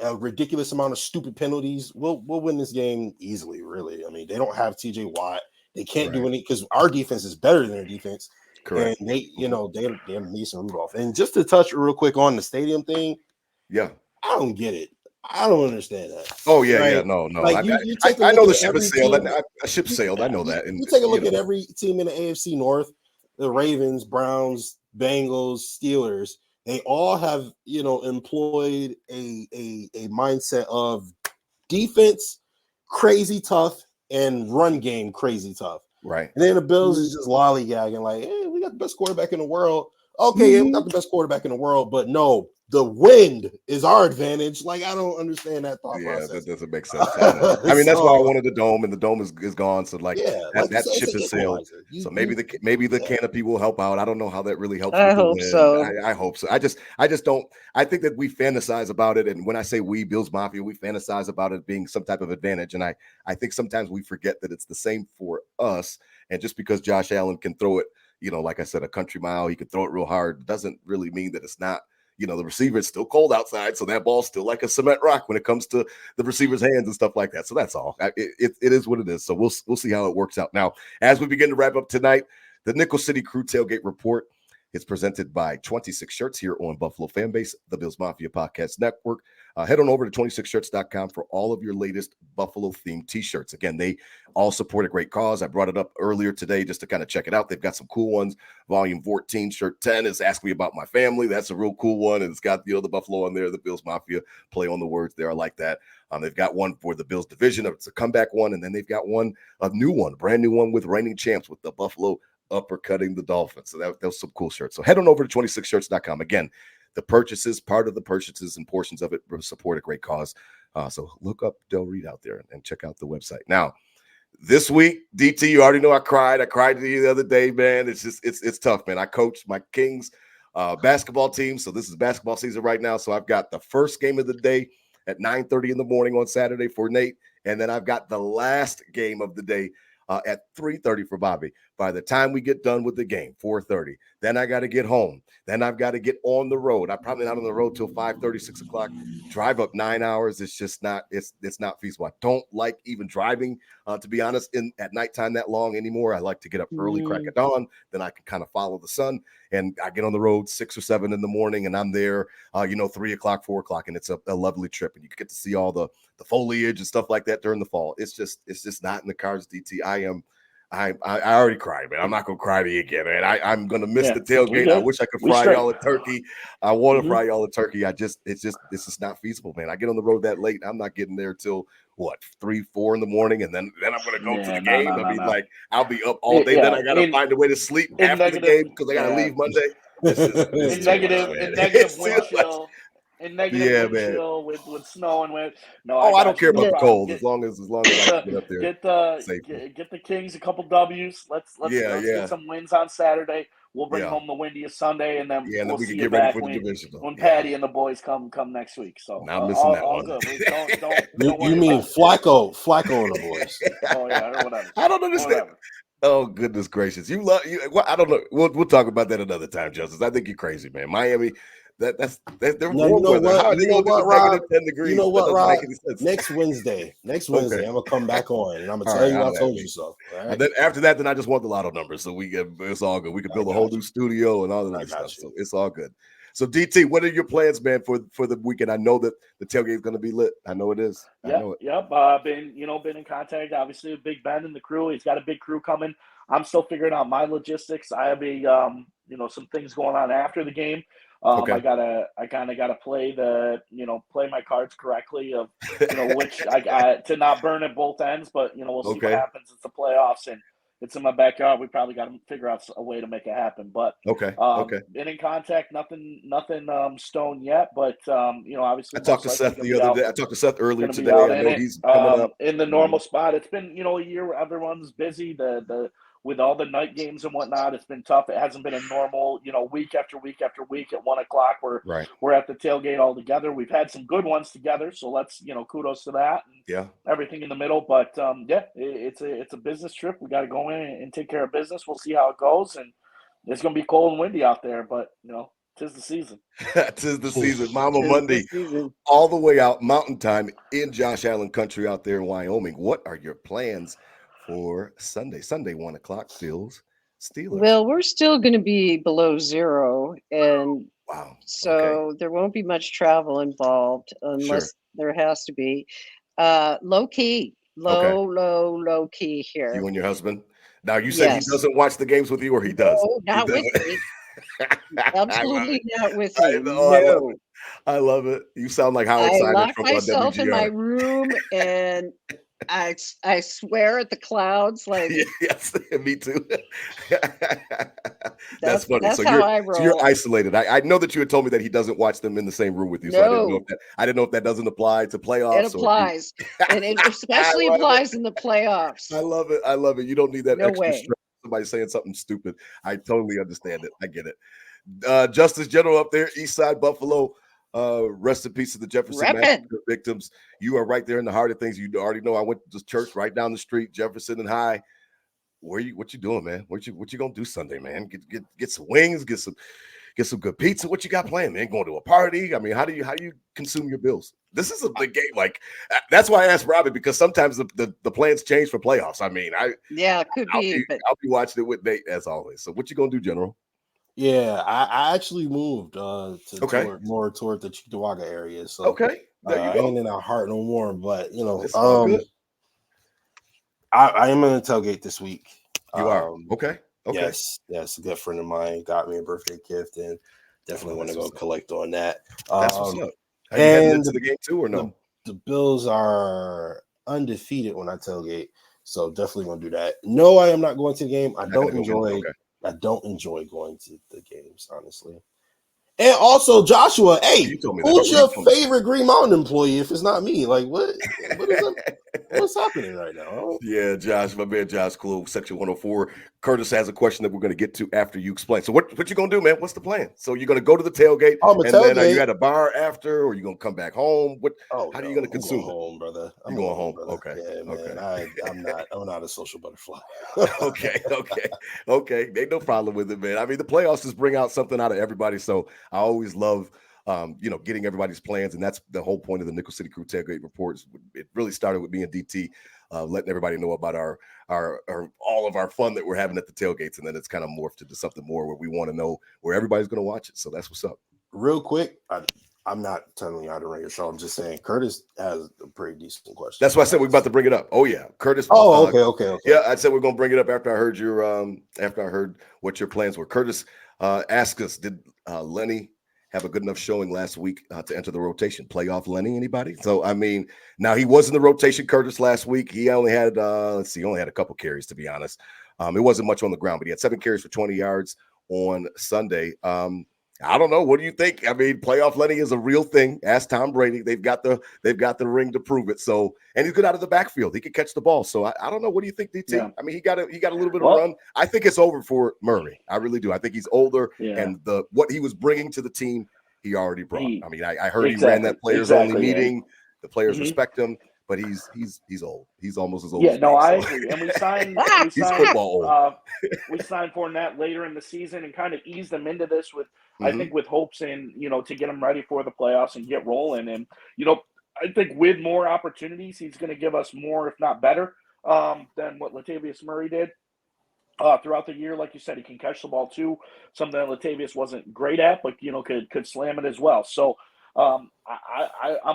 S5: a ridiculous amount of stupid penalties, we'll win this game easily. Really, I mean, they don't have TJ Watt. They can't do any because our defense is better than their defense. Correct. And they have Mason Rudolph. And just to touch real quick on the stadium thing, I don't get it. I don't understand that.
S2: Oh yeah, no. Like I know the ship has sailed. A ship sailed. I know that. And
S5: you take a look at every team in the AFC North: the Ravens, Browns, Bengals, Steelers. They all have employed a mindset of defense crazy tough and run game crazy tough. Right. And then the Bills is just lollygagging like, hey, we got the best quarterback in the world. Okay, we got the best quarterback in the world, but no, the wind is our advantage. Like, I don't understand that thought process.
S2: That doesn't make sense. I mean, that's why I wanted the dome, and the dome is gone. So that ship has sailed. So maybe the canopy will help out. I don't know how that really helps.
S4: I hope so.
S2: I hope so. I just don't. I think that we fantasize about it, and when I say we, Bills Mafia, we fantasize about it being some type of advantage, and I think sometimes we forget that it's the same for us. And just because Josh Allen can throw it, like I said, a country mile, he can throw it real hard, doesn't really mean that it's not. The receiver is still cold outside, so that ball's still like a cement rock when it comes to the receiver's hands and stuff like that. So that's all. It is what it is. So we'll see how it works out. Now, as we begin to wrap up tonight, the Nickel City Crew Tailgate Report is presented by 26 Shirts here on Buffalo Fanbase, the Bills Mafia Podcast Network. Head on over to 26shirts.com for all of your latest Buffalo-themed T-shirts. Again, they all support a great cause. I brought it up earlier today just to kind of check it out. They've got some cool ones. Volume 14, shirt 10 is Ask Me About My Family. That's a real cool one. And it's got the Buffalo on there, the Bills Mafia play on the words there. I like that. They've got one for the Bills division. It's a comeback one. And then they've got a new one, brand new one with reigning champs with the Buffalo uppercutting the Dolphins. So that was some cool shirts. So head on over to 26shirts.com. Again, part of the purchases and portions of it support a great cause. So look up Del Reed out there and check out the website. Now, this week, DT, you already know I cried. I cried to you the other day, man. It's tough, man. I coached my Kings basketball team. So this is basketball season right now. So I've got the first game of the day at 9:30 in the morning on Saturday for Nate. And then I've got the last game of the day at 3:30 for Bobby. By the time we get done with the game, 4:30, then I got to get home. Then I've got to get on the road. I'm probably not on the road till 5:30, 6 o'clock. Drive up 9 hours. It's just not. It's not feasible. I don't like even driving, to be honest, at nighttime that long anymore. I like to get up early, crack of dawn. Then I can kind of follow the sun. And I get on the road 6 or 7 in the morning, and I'm there, 3 o'clock, 4 o'clock, and it's a lovely trip. And you get to see all the foliage and stuff like that during the fall. It's just not in the cards, DT. I already cried, man. I'm not gonna cry to you again, man. I'm gonna miss the tailgate. I wish I could fry y'all a turkey. I want to fry y'all a turkey. It's just not feasible, man. I get on the road that late. I'm not getting there till 3, 4 in the morning, and then I'm gonna go to the game. Like I'll be up all day. Then I gotta find a way to sleep after the game because I gotta leave Monday.
S3: In negative wind chill. In negative wind chill with snow and wind. No,
S2: I don't care about the cold as long as I can get up there.
S3: Get the Kings a couple W's. Let's get some wins on Saturday. We'll bring home the windiest Sunday, and then we'll
S2: we
S3: see
S2: can
S3: you
S2: get ready
S3: back
S2: for the divisional.
S3: When Patty and the boys come next week. So
S2: now I'm missing that
S3: all
S2: one.
S3: Good. Don't
S5: you mean Flacco and the boys?
S3: Oh yeah, or whatever.
S2: I don't understand. Oh goodness gracious! I don't know. We'll talk about that another time, Justus. I think you're crazy, man. Miami. They're warm weather. How are they going to do Rob? 10 degrees?
S5: You know what, Rob? Next Wednesday, I'm gonna come back on and I'm gonna tell you I told you so. Right?
S2: And then after that, then I just want the lotto numbers, so it's all good. We can build a whole new studio and all of that stuff. So it's all good. So DT, what are your plans, man, for the weekend? I know that the tailgate is going to be lit. I know it is.
S3: Yep. Been in contact, obviously, with Big Ben and the crew. He's got a big crew coming. I'm still figuring out my logistics. I have some things going on after the game. I kind of gotta play my cards correctly of which I to not burn at both ends, but we'll see what happens. It's the playoffs and it's in my backyard. We probably got to figure out a way to make it happen. But been in contact, nothing stone yet. But obviously,
S2: I talked to Seth the other day. I talked to Seth earlier today. I know he's coming up
S3: in the normal spot. It's been a year where everyone's busy. The with all the night games and whatnot, it's been tough. It hasn't been a normal, week after week after week at 1 o'clock where we're at the tailgate all together. We've had some good ones together, so let's, kudos to that. And everything in the middle, but it's a business trip. We got to go in and take care of business. We'll see how it goes, and it's going to be cold and windy out there, but 'tis the season.
S2: 'Tis the season. Mama Mundy, all the way out Mountain Time in Josh Allen country out there in Wyoming. What are your plans for Sunday? Sunday, 1 o'clock, Phil's Steelers.
S4: Well, we're still going to be below zero, and so there won't be much travel involved unless there has to be. Low key here.
S2: You and your husband? Now, you said he doesn't watch the games with you, or he does?
S4: No, not with me. Absolutely not with me.
S2: No. I love it. You sound like Howard Simon.
S4: I lock myself in my room, and I swear at the clouds. Like,
S2: yes, me too. That's funny.
S4: That's
S2: so
S4: how I roll.
S2: So you're isolated. I know that you had told me that he doesn't watch them in the same room with you. So I didn't know if that doesn't apply to playoffs.
S4: It applies, and it especially applies in the playoffs.
S2: I love it. I love it. You don't need that extra
S4: way.
S2: stress. Somebody saying something stupid. I totally understand it. I get it. Justus General up there, East Side Buffalo. Rest in peace to the Jefferson Massacre victims. You are right there in the heart of things. You already know I went to church right down the street, Jefferson and High. What you doing, man? What you gonna do Sunday, man? Get some wings, get some good pizza. What you got planned, man? Going to a party? I mean, how do you consume your bills? This is a big game. Like, that's why I asked Robyn, because sometimes the plans change for playoffs. I mean,
S4: it could be.
S2: I'll be watching it with Nate as always. So what you gonna do, General?
S5: Yeah, I actually moved more toward the Cheektowaga area. So
S2: there you go.
S5: I ain't in our heart no more, but
S2: it's all good.
S5: I am in a tailgate this week.
S2: You are okay.
S5: Yes, a good friend of mine got me a birthday gift, and definitely want to go collect on that.
S2: That's what's up. Are you heading into the game too, or no?
S5: The Bills are undefeated when I tailgate, so definitely gonna do that. No, I am not going to the game. I don't enjoy going to the games, honestly. And also, Joshua, hey, who's your favorite Green Mountain employee if it's not me? Like, what is that? What's happening right now?
S2: Yeah, Josh, my man Josh Clue, Section 104. Curtis has a question that we're going to get to after you explain. So what you going to do, man? What's the plan? So you're going to go to the tailgate, then are you at a bar after, or you going to come back home? How are you going to consume it?
S5: Home, brother.
S2: I'm going home.
S5: Brother.
S2: Okay.
S5: Yeah, man. I'm not a social butterfly.
S2: Okay. Ain't no problem with it, man. I mean, the playoffs just bring out something out of everybody. So I always love getting everybody's plans, and that's the whole point of the Nickel City Crew Tailgate Reports. It really started with me and DT letting everybody know about our all of our fun that we're having at the tailgates, and then it's kind of morphed into something more where we want to know where everybody's going to watch it. So that's what's up.
S5: Real quick, I'm not telling you how to run your show. I'm just saying Curtis has a pretty decent question.
S2: That's why I said we're about to bring it up. Oh yeah, Curtis.
S5: Okay.
S2: Yeah, I said we're going to bring it up after I heard after I heard what your plans were. Curtis asked us, did Lenny have a good enough showing last week to enter the rotation? Playoff Lenny, anybody? So, I mean, now he was in the rotation, Curtis, last week. He only had, only had a couple carries, to be honest. It wasn't much on the ground, but he had 7 carries for 20 yards on Sunday. I don't know. What do you think? I mean, playoff Lenny is a real thing. Ask Tom Brady. They've got the ring to prove it. So, and he's good out of the backfield. He can catch the ball. So I don't know. What do you think, DT? Yeah. I mean, he got a little bit of run. I think it's over for Murray. I really do. I think he's older, and what he was bringing to the team, he already brought. I mean, I heard he ran that players only meeting. Yeah. The players respect him, but he's old. He's almost as old.
S3: Yeah,
S2: as
S3: no,
S2: me,
S3: I agree. And we signed
S2: football old.
S3: We signed Fournette later in the season and kind of eased him into this with, I think, with hopes in, to get him ready for the playoffs and get rolling. And, I think with more opportunities, he's going to give us more, if not better, than what Latavius Murray did throughout the year. Like you said, he can catch the ball too, something that Latavius wasn't great at, but, could slam it as well. So I'm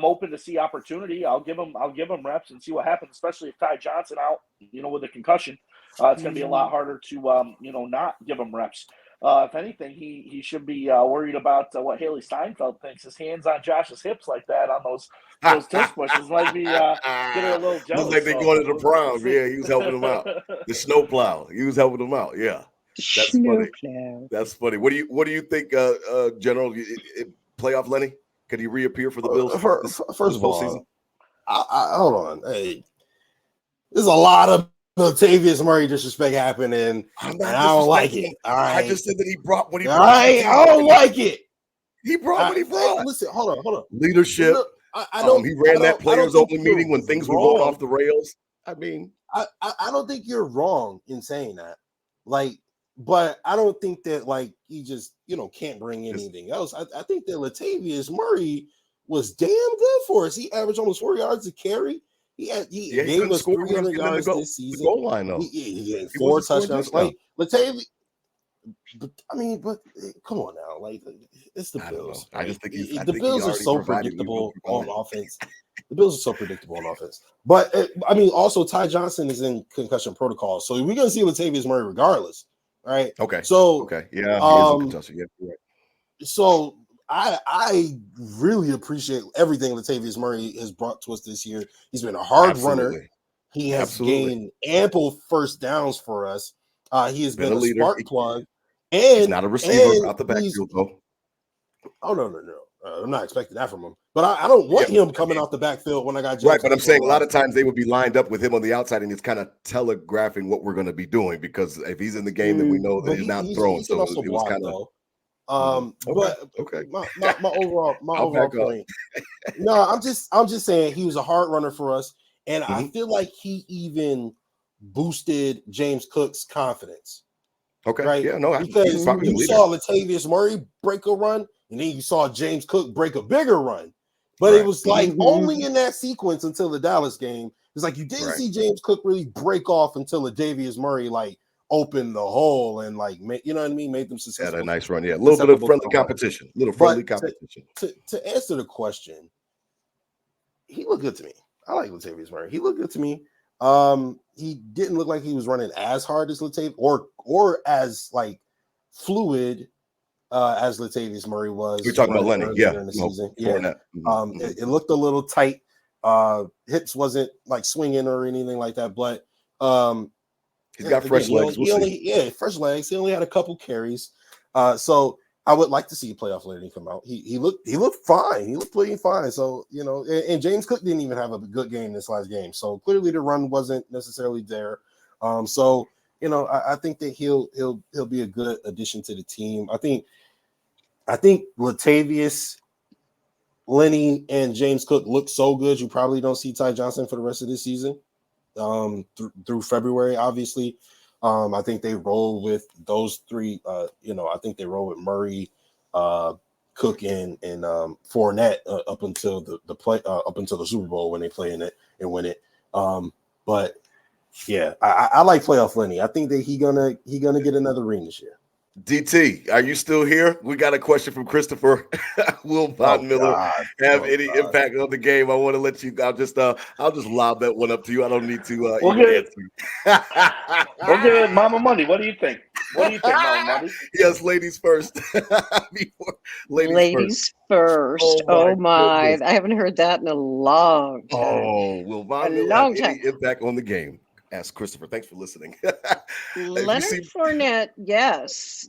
S3: open to see opportunity. I'll give him reps and see what happens, especially if Ty Johnson out, with a concussion. It's going to be a lot harder to, not give him reps. If anything, he should be worried about what Haley Steinfeld thinks. His hands on Josh's hips like that on those tush pushes might be get her a little jealous.
S2: Looks like they're going to the prom. Yeah, he was helping them out. The snowplow. He was helping them out. Yeah, that's funny. That's funny. What do you think, General? Playoff Lenny? Could he reappear for the Bills?
S5: First of all, season? I hold on. Hey, there's a lot of Latavius Murray disrespect happened, and
S2: I'm
S5: I
S2: not
S5: don't like
S2: disrespecting him.
S5: it. All right.
S2: I just said that he brought what he
S5: All
S2: brought.
S5: right. I don't like it.
S2: He brought what he brought.
S5: Listen, hold on.
S2: Leadership.
S5: Look, I don't.
S2: He ran that
S5: I
S2: players'
S5: don't think
S2: only meeting when things were going off the rails. I mean,
S5: I don't think you're wrong in saying that. Like, but I don't think that like he just can't bring anything else. I think that Latavius Murray was damn good for us. He averaged almost 4 yards a carry. He gave us 300 yards this season.
S2: Goal line though.
S5: He had 4 touchdowns. Like Latavius. But come on now, like it's the Bills.
S2: I just think
S5: the Bills are so predictable on offense. The Bills are so predictable on offense. But also Ty Johnson is in concussion protocol, so we're gonna see Latavius Murray regardless, right?
S2: Okay.
S5: So
S2: yeah.
S5: So I really appreciate everything Latavius Murray has brought to us this year. He's been a hard runner. He has gained ample first downs for us. He has been a spark plug. And
S2: he's not a receiver out the backfield, though.
S5: Oh, no. I'm not expecting that from him. But I don't want him coming out the backfield when I got James.
S2: Right, but I'm saying a lot of times they would be lined up with him on the outside, and it's kind of telegraphing what we're going to be doing, because if he's in the game, then we know that he's not throwing. So it was kind of
S5: okay. My overall point. No, I'm just saying he was a hard runner for us, and I feel like he even boosted James Cook's confidence.
S2: Okay.
S5: Right.
S2: Yeah. No.
S5: Because you saw Latavius Murray break a run, and then you saw James Cook break a bigger run. But it was like only in that sequence until the Dallas game. It's like you didn't see James Cook really break off until Latavius Murray like opened the hole and like made them successful.
S2: Had a nice run. Yeah. A little bit of friendly competition.
S5: To answer the question, he looked good to me. I like Latavius Murray. He looked good to me. He didn't look like he was running as hard as Latavius or as like fluid as Latavius Murray was.
S2: We're talking about Lenny,
S5: in the season. It looked a little tight. Hips wasn't like swinging or anything like that, but
S2: he's got fresh legs.
S5: Fresh legs. He only had a couple carries. So I would like to see playoff Lenny come out. He looked fine. He looked playing fine. So and James Cook didn't even have a good game this last game. So clearly the run wasn't necessarily there. I think that he'll be a good addition to the team. I think Latavius, Lenny, and James Cook look so good. You probably don't see Ty Johnson for the rest of this season. Through February, obviously. I think they roll with those three. I think they roll with Murray, Cook, and Fournette up until the Super Bowl when they play in it and win it. But yeah, I like playoff Lenny. I think that he gonna get another ring this year.
S2: DT, are you still here? We got a question from Christopher. Will Von Miller have any impact on the game? I want to let you. I'll just lob that one up to you. I don't need to.
S3: Okay, Mama Money. What do you think? Mama Money?
S2: Yes, ladies first.
S5: ladies first. Oh my! Goodness. I haven't heard that in a long time.
S2: Oh, will Von Miller have any impact on the game? Ask Christopher. Thanks for listening.
S5: Leonard Fournette, yes.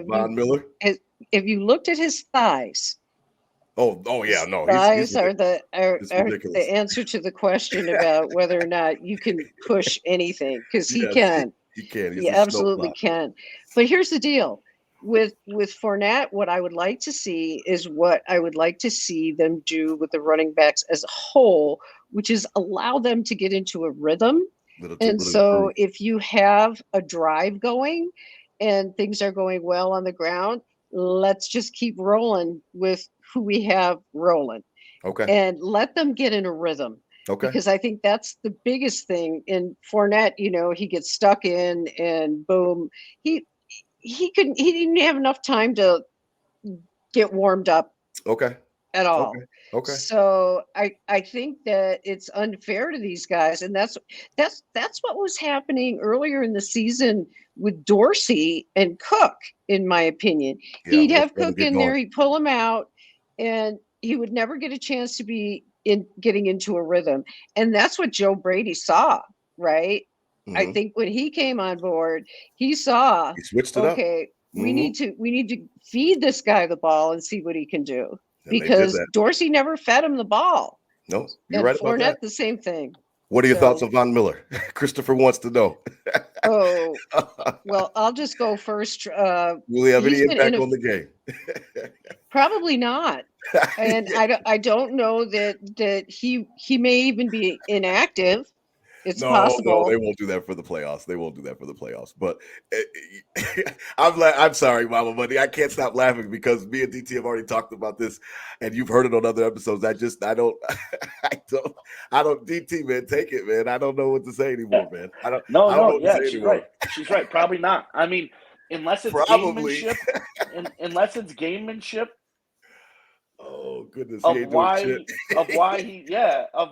S2: Von Miller.
S5: Have you looked at his thighs?
S2: Oh yeah, no.
S5: Thighs are the answer to the question about whether or not you can push anything, because he can.
S2: He can.
S5: He absolutely can. But here's the deal. With Fournette, what I would like to see is what I would like to see them do with the running backs as a whole, which is allow them to get into a rhythm. If you have a drive going and things are going well on the ground, let's just keep rolling with who we have rolling.
S2: Okay.
S5: And let them get in a rhythm.
S2: Okay.
S5: Because I think that's the biggest thing. In Fournette, he gets stuck in and boom, he didn't have enough time to get warmed up.
S2: Okay.
S5: At all.
S2: Okay.
S5: So I think that it's unfair to these guys, and that's what was happening earlier in the season with Dorsey and Cook, in my opinion. Yeah, he'd have Cook in there, he'd pull him out, and he would never get a chance to be getting into a rhythm. And that's what Joe Brady saw, right? Mm-hmm. I think when he came on board, he saw,
S2: he switched it up.
S5: Okay, we need to feed this guy the ball and see what he can do. And because Dorsey never fed him the ball.
S2: No, you're right about
S5: Fournette,
S2: that.
S5: The same thing.
S2: What are your thoughts on Von Miller? Christopher wants to know.
S4: Oh, well, I'll just go first.
S2: Will he have any impact on the game?
S4: Probably not. And I don't know that he may even be inactive. It's possible.
S2: No, they won't do that for the playoffs. They won't do that for the playoffs. But I'm sorry, Mama Money. I can't stop laughing because me and DT have already talked about this, and you've heard it on other episodes. I don't, DT, man, take it, man. I don't know what to say anymore, man. I don't know what to say
S3: she's
S2: anymore.
S3: right. She's right. Probably not. I mean, unless it's gamemanship,
S2: Oh goodness!
S3: Of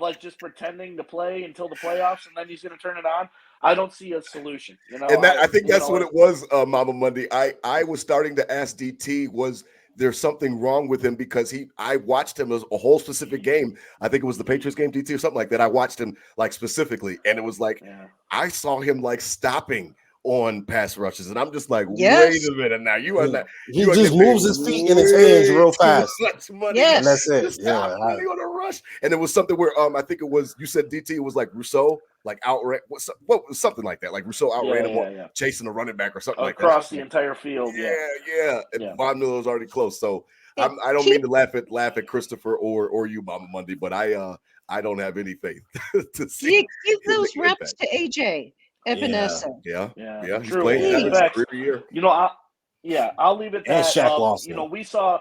S3: like just pretending to play until the playoffs, and then he's going to turn it on. I don't see a solution.
S2: And I think that's what it was, Mama Monday. I was starting to ask DT, was there something wrong with him? Because I watched him as a whole specific game. I think it was the Patriots game, DT, or something like that. I watched him like specifically, and it was like I saw him like stopping on pass rushes, and I'm just like, wait a minute, now you are not.
S5: He just moves his feet and his hands real fast.
S4: Yes,
S5: and that's it.
S2: Really on a rush, and it was something where I think it was, you said DT, it was like Rousseau like outran what was something like that, like Rousseau outran him chasing a running back or something like that
S3: across the entire field.
S2: And Von Miller was already close, so I don't mean to laugh at Christopher or you, Mama Monday, but I don't have any faith to see.
S4: Give those reps to AJ Epinesa.
S2: Yeah. He's
S3: True.
S2: playing every year.
S3: I'll leave it
S5: and
S3: that.
S5: Shaq Lawson.
S3: We saw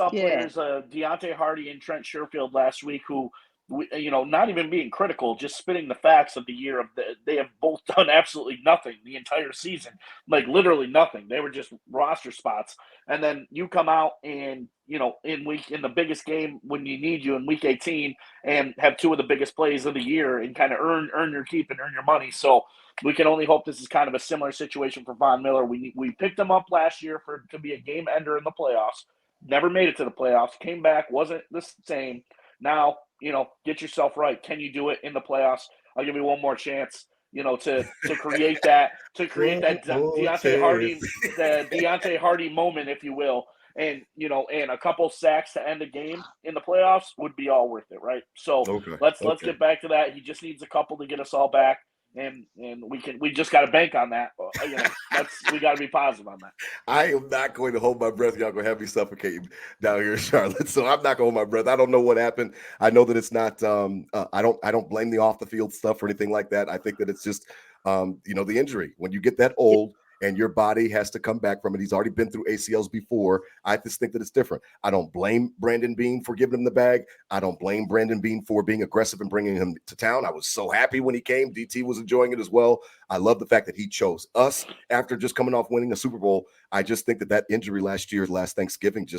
S3: players, Deontay Hardy and Trent Sherfield last week, who, not even being critical, just spitting the facts of the year. They have both done absolutely nothing the entire season, like literally nothing. They were just roster spots. And then you come out and, in the biggest game when you need you in week 18 and have two of the biggest plays of the year and kind of earn your keep and earn your money. So we can only hope this is kind of a similar situation for Von Miller. We picked him up last year to be a game ender in the playoffs. Never made it to the playoffs. Came back, wasn't the same. Now, get yourself right. Can you do it in the playoffs? I'll give you one more chance. To create that Deontay Hardy moment, if you will, and a couple sacks to end the game in the playoffs would be all worth it, right? So let's get back to that. He just needs a couple to get us all back. And we just got to bank on that. We got to be positive on that.
S2: I am not going to hold my breath. Y'all gonna have me suffocating down here in Charlotte, so I'm not gonna hold my breath. I don't know what happened. I know that it's not. I don't blame the off the field stuff or anything like that. I think that it's just the injury. When you get that old and your body has to come back from it. He's already been through ACLs before. I just think that it's different. I don't blame Brandon Beane for giving him the bag. I don't blame Brandon Beane for being aggressive and bringing him to town. I was so happy when he came. DT was enjoying it as well. I love the fact that he chose us after just coming off winning a Super Bowl. I just think that injury last Thanksgiving,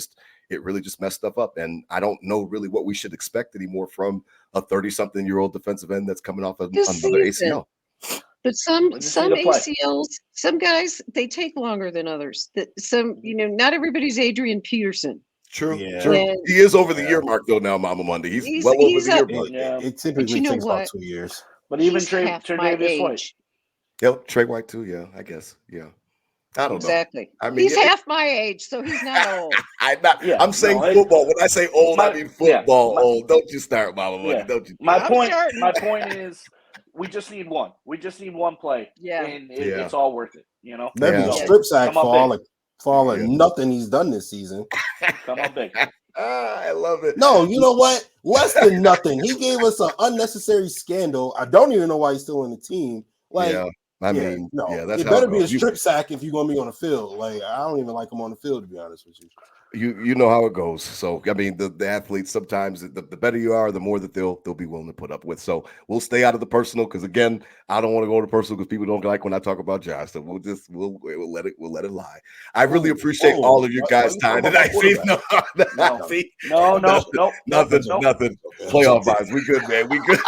S2: it really just messed stuff up. And I don't know really what we should expect anymore from a 30-something-year-old defensive end that's coming off of another ACL.
S4: But some ACLs, some guys, they take longer than others. Not everybody's Adrian Peterson.
S2: True. He is over the year mark though now, Mama Monday. He's well over the year mark.
S5: Yeah. It typically takes about 2 years.
S3: But even Tre'Davious White.
S2: Yep, Trey White too. Yeah, I guess. Yeah. I don't know.
S4: Exactly. I mean, he's half my age, so he's not old.
S2: I'm saying football. When I say old, I mean football old. Don't you start, Mama Monday. Don't you?
S3: My point is, we just need one. We just need one play. Yeah. And it's all worth it,
S5: Maybe the strip sack fall like nothing he's done this season.
S3: Come on big.
S2: I love it.
S5: No, you know what? Less than nothing. He gave us an unnecessary scandal. I don't even know why he's still on the team. That's it better be a strip sack if you're gonna be on the field. Like, I don't even like him on the field, to be honest with you.
S2: You know how it goes. So I mean, the athletes sometimes the better you are, the more that they'll be willing to put up with. So we'll stay out of the personal because again, I don't want to go to personal because people don't like when I talk about Josh. So we'll let it lie. I really appreciate all of your guys' time tonight. Nothing. Playoff vibes. We good, man. We good.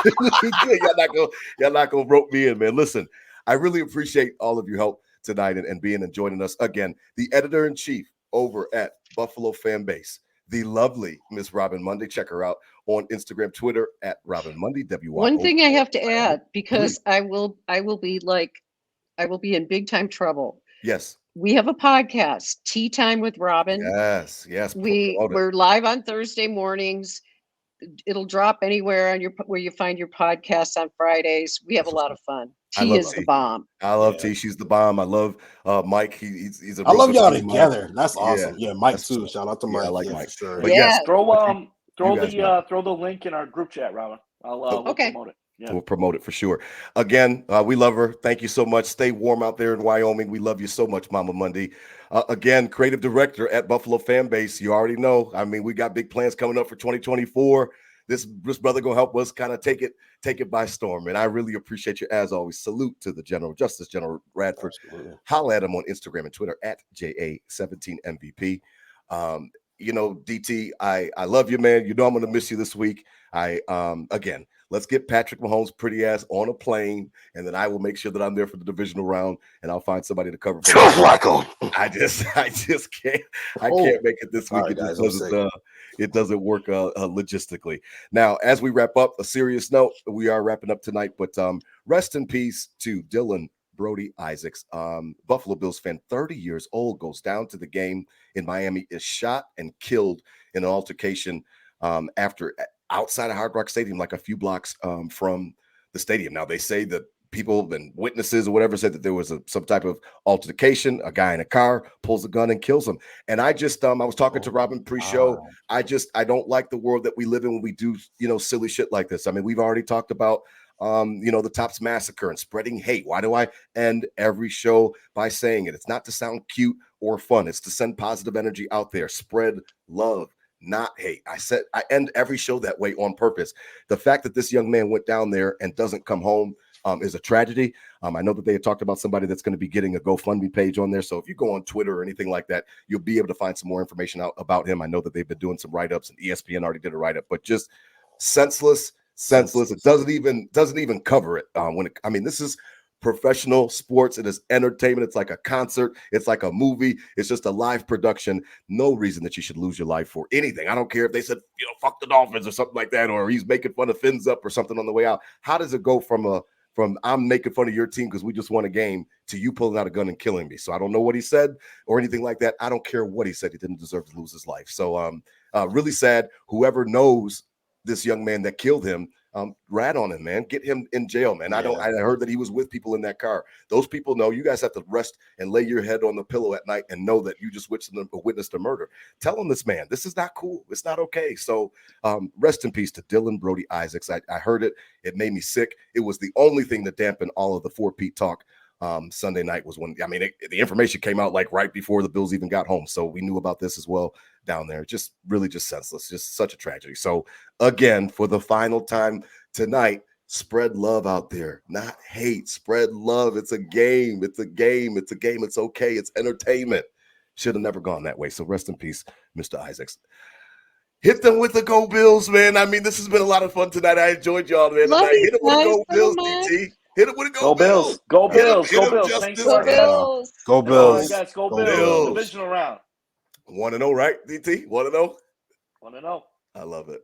S2: Y'all not gonna rope me in, man. Listen, I really appreciate all of your help tonight and being and joining us again. The editor-in-chief over at BuffaloFAMBase, the lovely Miss Robyn Mundy. Check her out on Instagram, Twitter at Robyn Mundy.
S4: One thing I have to add, because I will be in big time trouble.
S2: Yes.
S4: We have a podcast, Tea Time with Robyn.
S2: Yes.
S4: We're live on Thursday mornings. It'll drop anywhere on where you find your podcasts on Fridays. We have a lot of fun.
S2: I
S4: T
S2: love
S4: is the
S2: T.
S4: bomb.
S2: I love
S5: Yeah.
S2: T. She's the bomb. I love Mike. He's a
S5: I
S2: real
S5: love
S2: good
S5: y'all
S2: friend of mine.
S5: together. That's
S2: Yeah,
S5: awesome. Yeah, Mike
S2: that's
S5: too.
S2: what's
S5: Shout out to
S2: Yeah,
S5: Mike.
S2: I like
S5: Yeah,
S2: Mike.
S5: for sure.
S2: But yes,
S4: Yeah.
S3: Throw
S2: you guys know.
S3: throw the link in our group chat, Robyn. We'll
S4: Okay.
S3: promote it. Yeah.
S2: We'll promote it for sure. Again, we love her. Thank you so much. Stay warm out there in Wyoming. We love you so much, Mama Mundy. Again, creative director at BuffaloFAMBase. You already know. I mean, we got big plans coming up for 2024. This brother gonna help us kind of take it by storm. And I really appreciate you as always. Salute to the Justus General Radford.
S5: Absolutely.
S2: Holla at him on Instagram and Twitter at JA17MVP. DT, I love you, man. You know I'm gonna miss you this week. Again, let's get Patrick Mahomes' pretty ass on a plane, and then I will make sure that I'm there for the divisional round, and I'll find somebody to cover.
S5: Just like him.
S2: I just can't. I
S5: Oh,
S2: can't make it this week.
S5: sorry,
S2: It
S5: guys,
S2: just
S5: I'm
S2: doesn't. It doesn't work logistically. Now, as we wrap up, a serious note. We are wrapping up tonight, but rest in peace to Dylan Brody Isaacs, Buffalo Bills fan, 30 years old, goes down to the game in Miami, is shot and killed in an altercation after outside of Hard Rock Stadium, like a few blocks from the stadium. Now, they say that people and witnesses or whatever said that there was some type of altercation. A guy in a car pulls a gun and kills him. And I just, I was talking to Robyn pre-show. I don't like the world that we live in when we do, silly shit like this. I mean, we've already talked about the Tops Massacre and spreading hate. Why do I end every show by saying it? It's not to sound cute or fun. It's to send positive energy out there. Spread love, not hate. I end every show that way on purpose. The fact that this young man went down there and doesn't come home is a tragedy. I know that they had talked about somebody that's going to be getting a GoFundMe page on there. So if you go on Twitter or anything like that, you'll be able to find some more information out about him. I know that they've been doing some write-ups, and ESPN already did a write-up, but just senseless. It doesn't even cover it. This is professional sports. It is entertainment. It's like a concert. It's like a movie. It's just a live production. No reason that you should lose your life for anything. I don't care if they said, fuck the Dolphins or something like that, or he's making fun of Fins Up or something on the way out. How does it go from I'm making fun of your team because we just won a game to you pulling out a gun and killing me? So I don't know what he said or anything like that. I don't care what he said. He didn't deserve to lose his life. So really sad. Whoever knows this young man that killed him, rat on him, man. Get him in jail, man.
S5: Yeah.
S2: I heard that he was with people in that car. Those people know. You guys have to rest and lay your head on the pillow at night and know that you just witnessed a murder. Tell him this, man. This is not cool. It's not okay. So rest in peace to Dylan Brody Isaacs. I heard it. It made me sick. It was the only thing that dampened all of the 4 Pete talk. Sunday night was when, the information came out like right before the Bills even got home. So we knew about this as well down there. Just really just senseless, just such a tragedy. So again, for the final time tonight, spread love out there, not hate. Spread love. It's a game. It's a game. It's a game. It's okay. It's entertainment. Should have never gone that way. So rest in peace, Mr. Isaacs. Hit them with the Go Bills, man. This has been a lot of fun tonight. I enjoyed y'all, man.
S4: Love
S2: Tonight.
S4: you
S2: Hit them with the Go
S4: guys
S2: Bills,
S4: so much.
S2: DT. Hit it with a
S3: Go Bills. Go Bills. Go Bills. Thanks
S4: Go
S3: for
S4: Bills.
S5: Go
S3: All
S5: Bills.
S3: right, guys. Go
S2: Go
S3: Bills.
S2: Bills.
S3: Divisional round.
S2: 1-0, right, DT? 1-0?
S3: 1-0.
S2: I love it.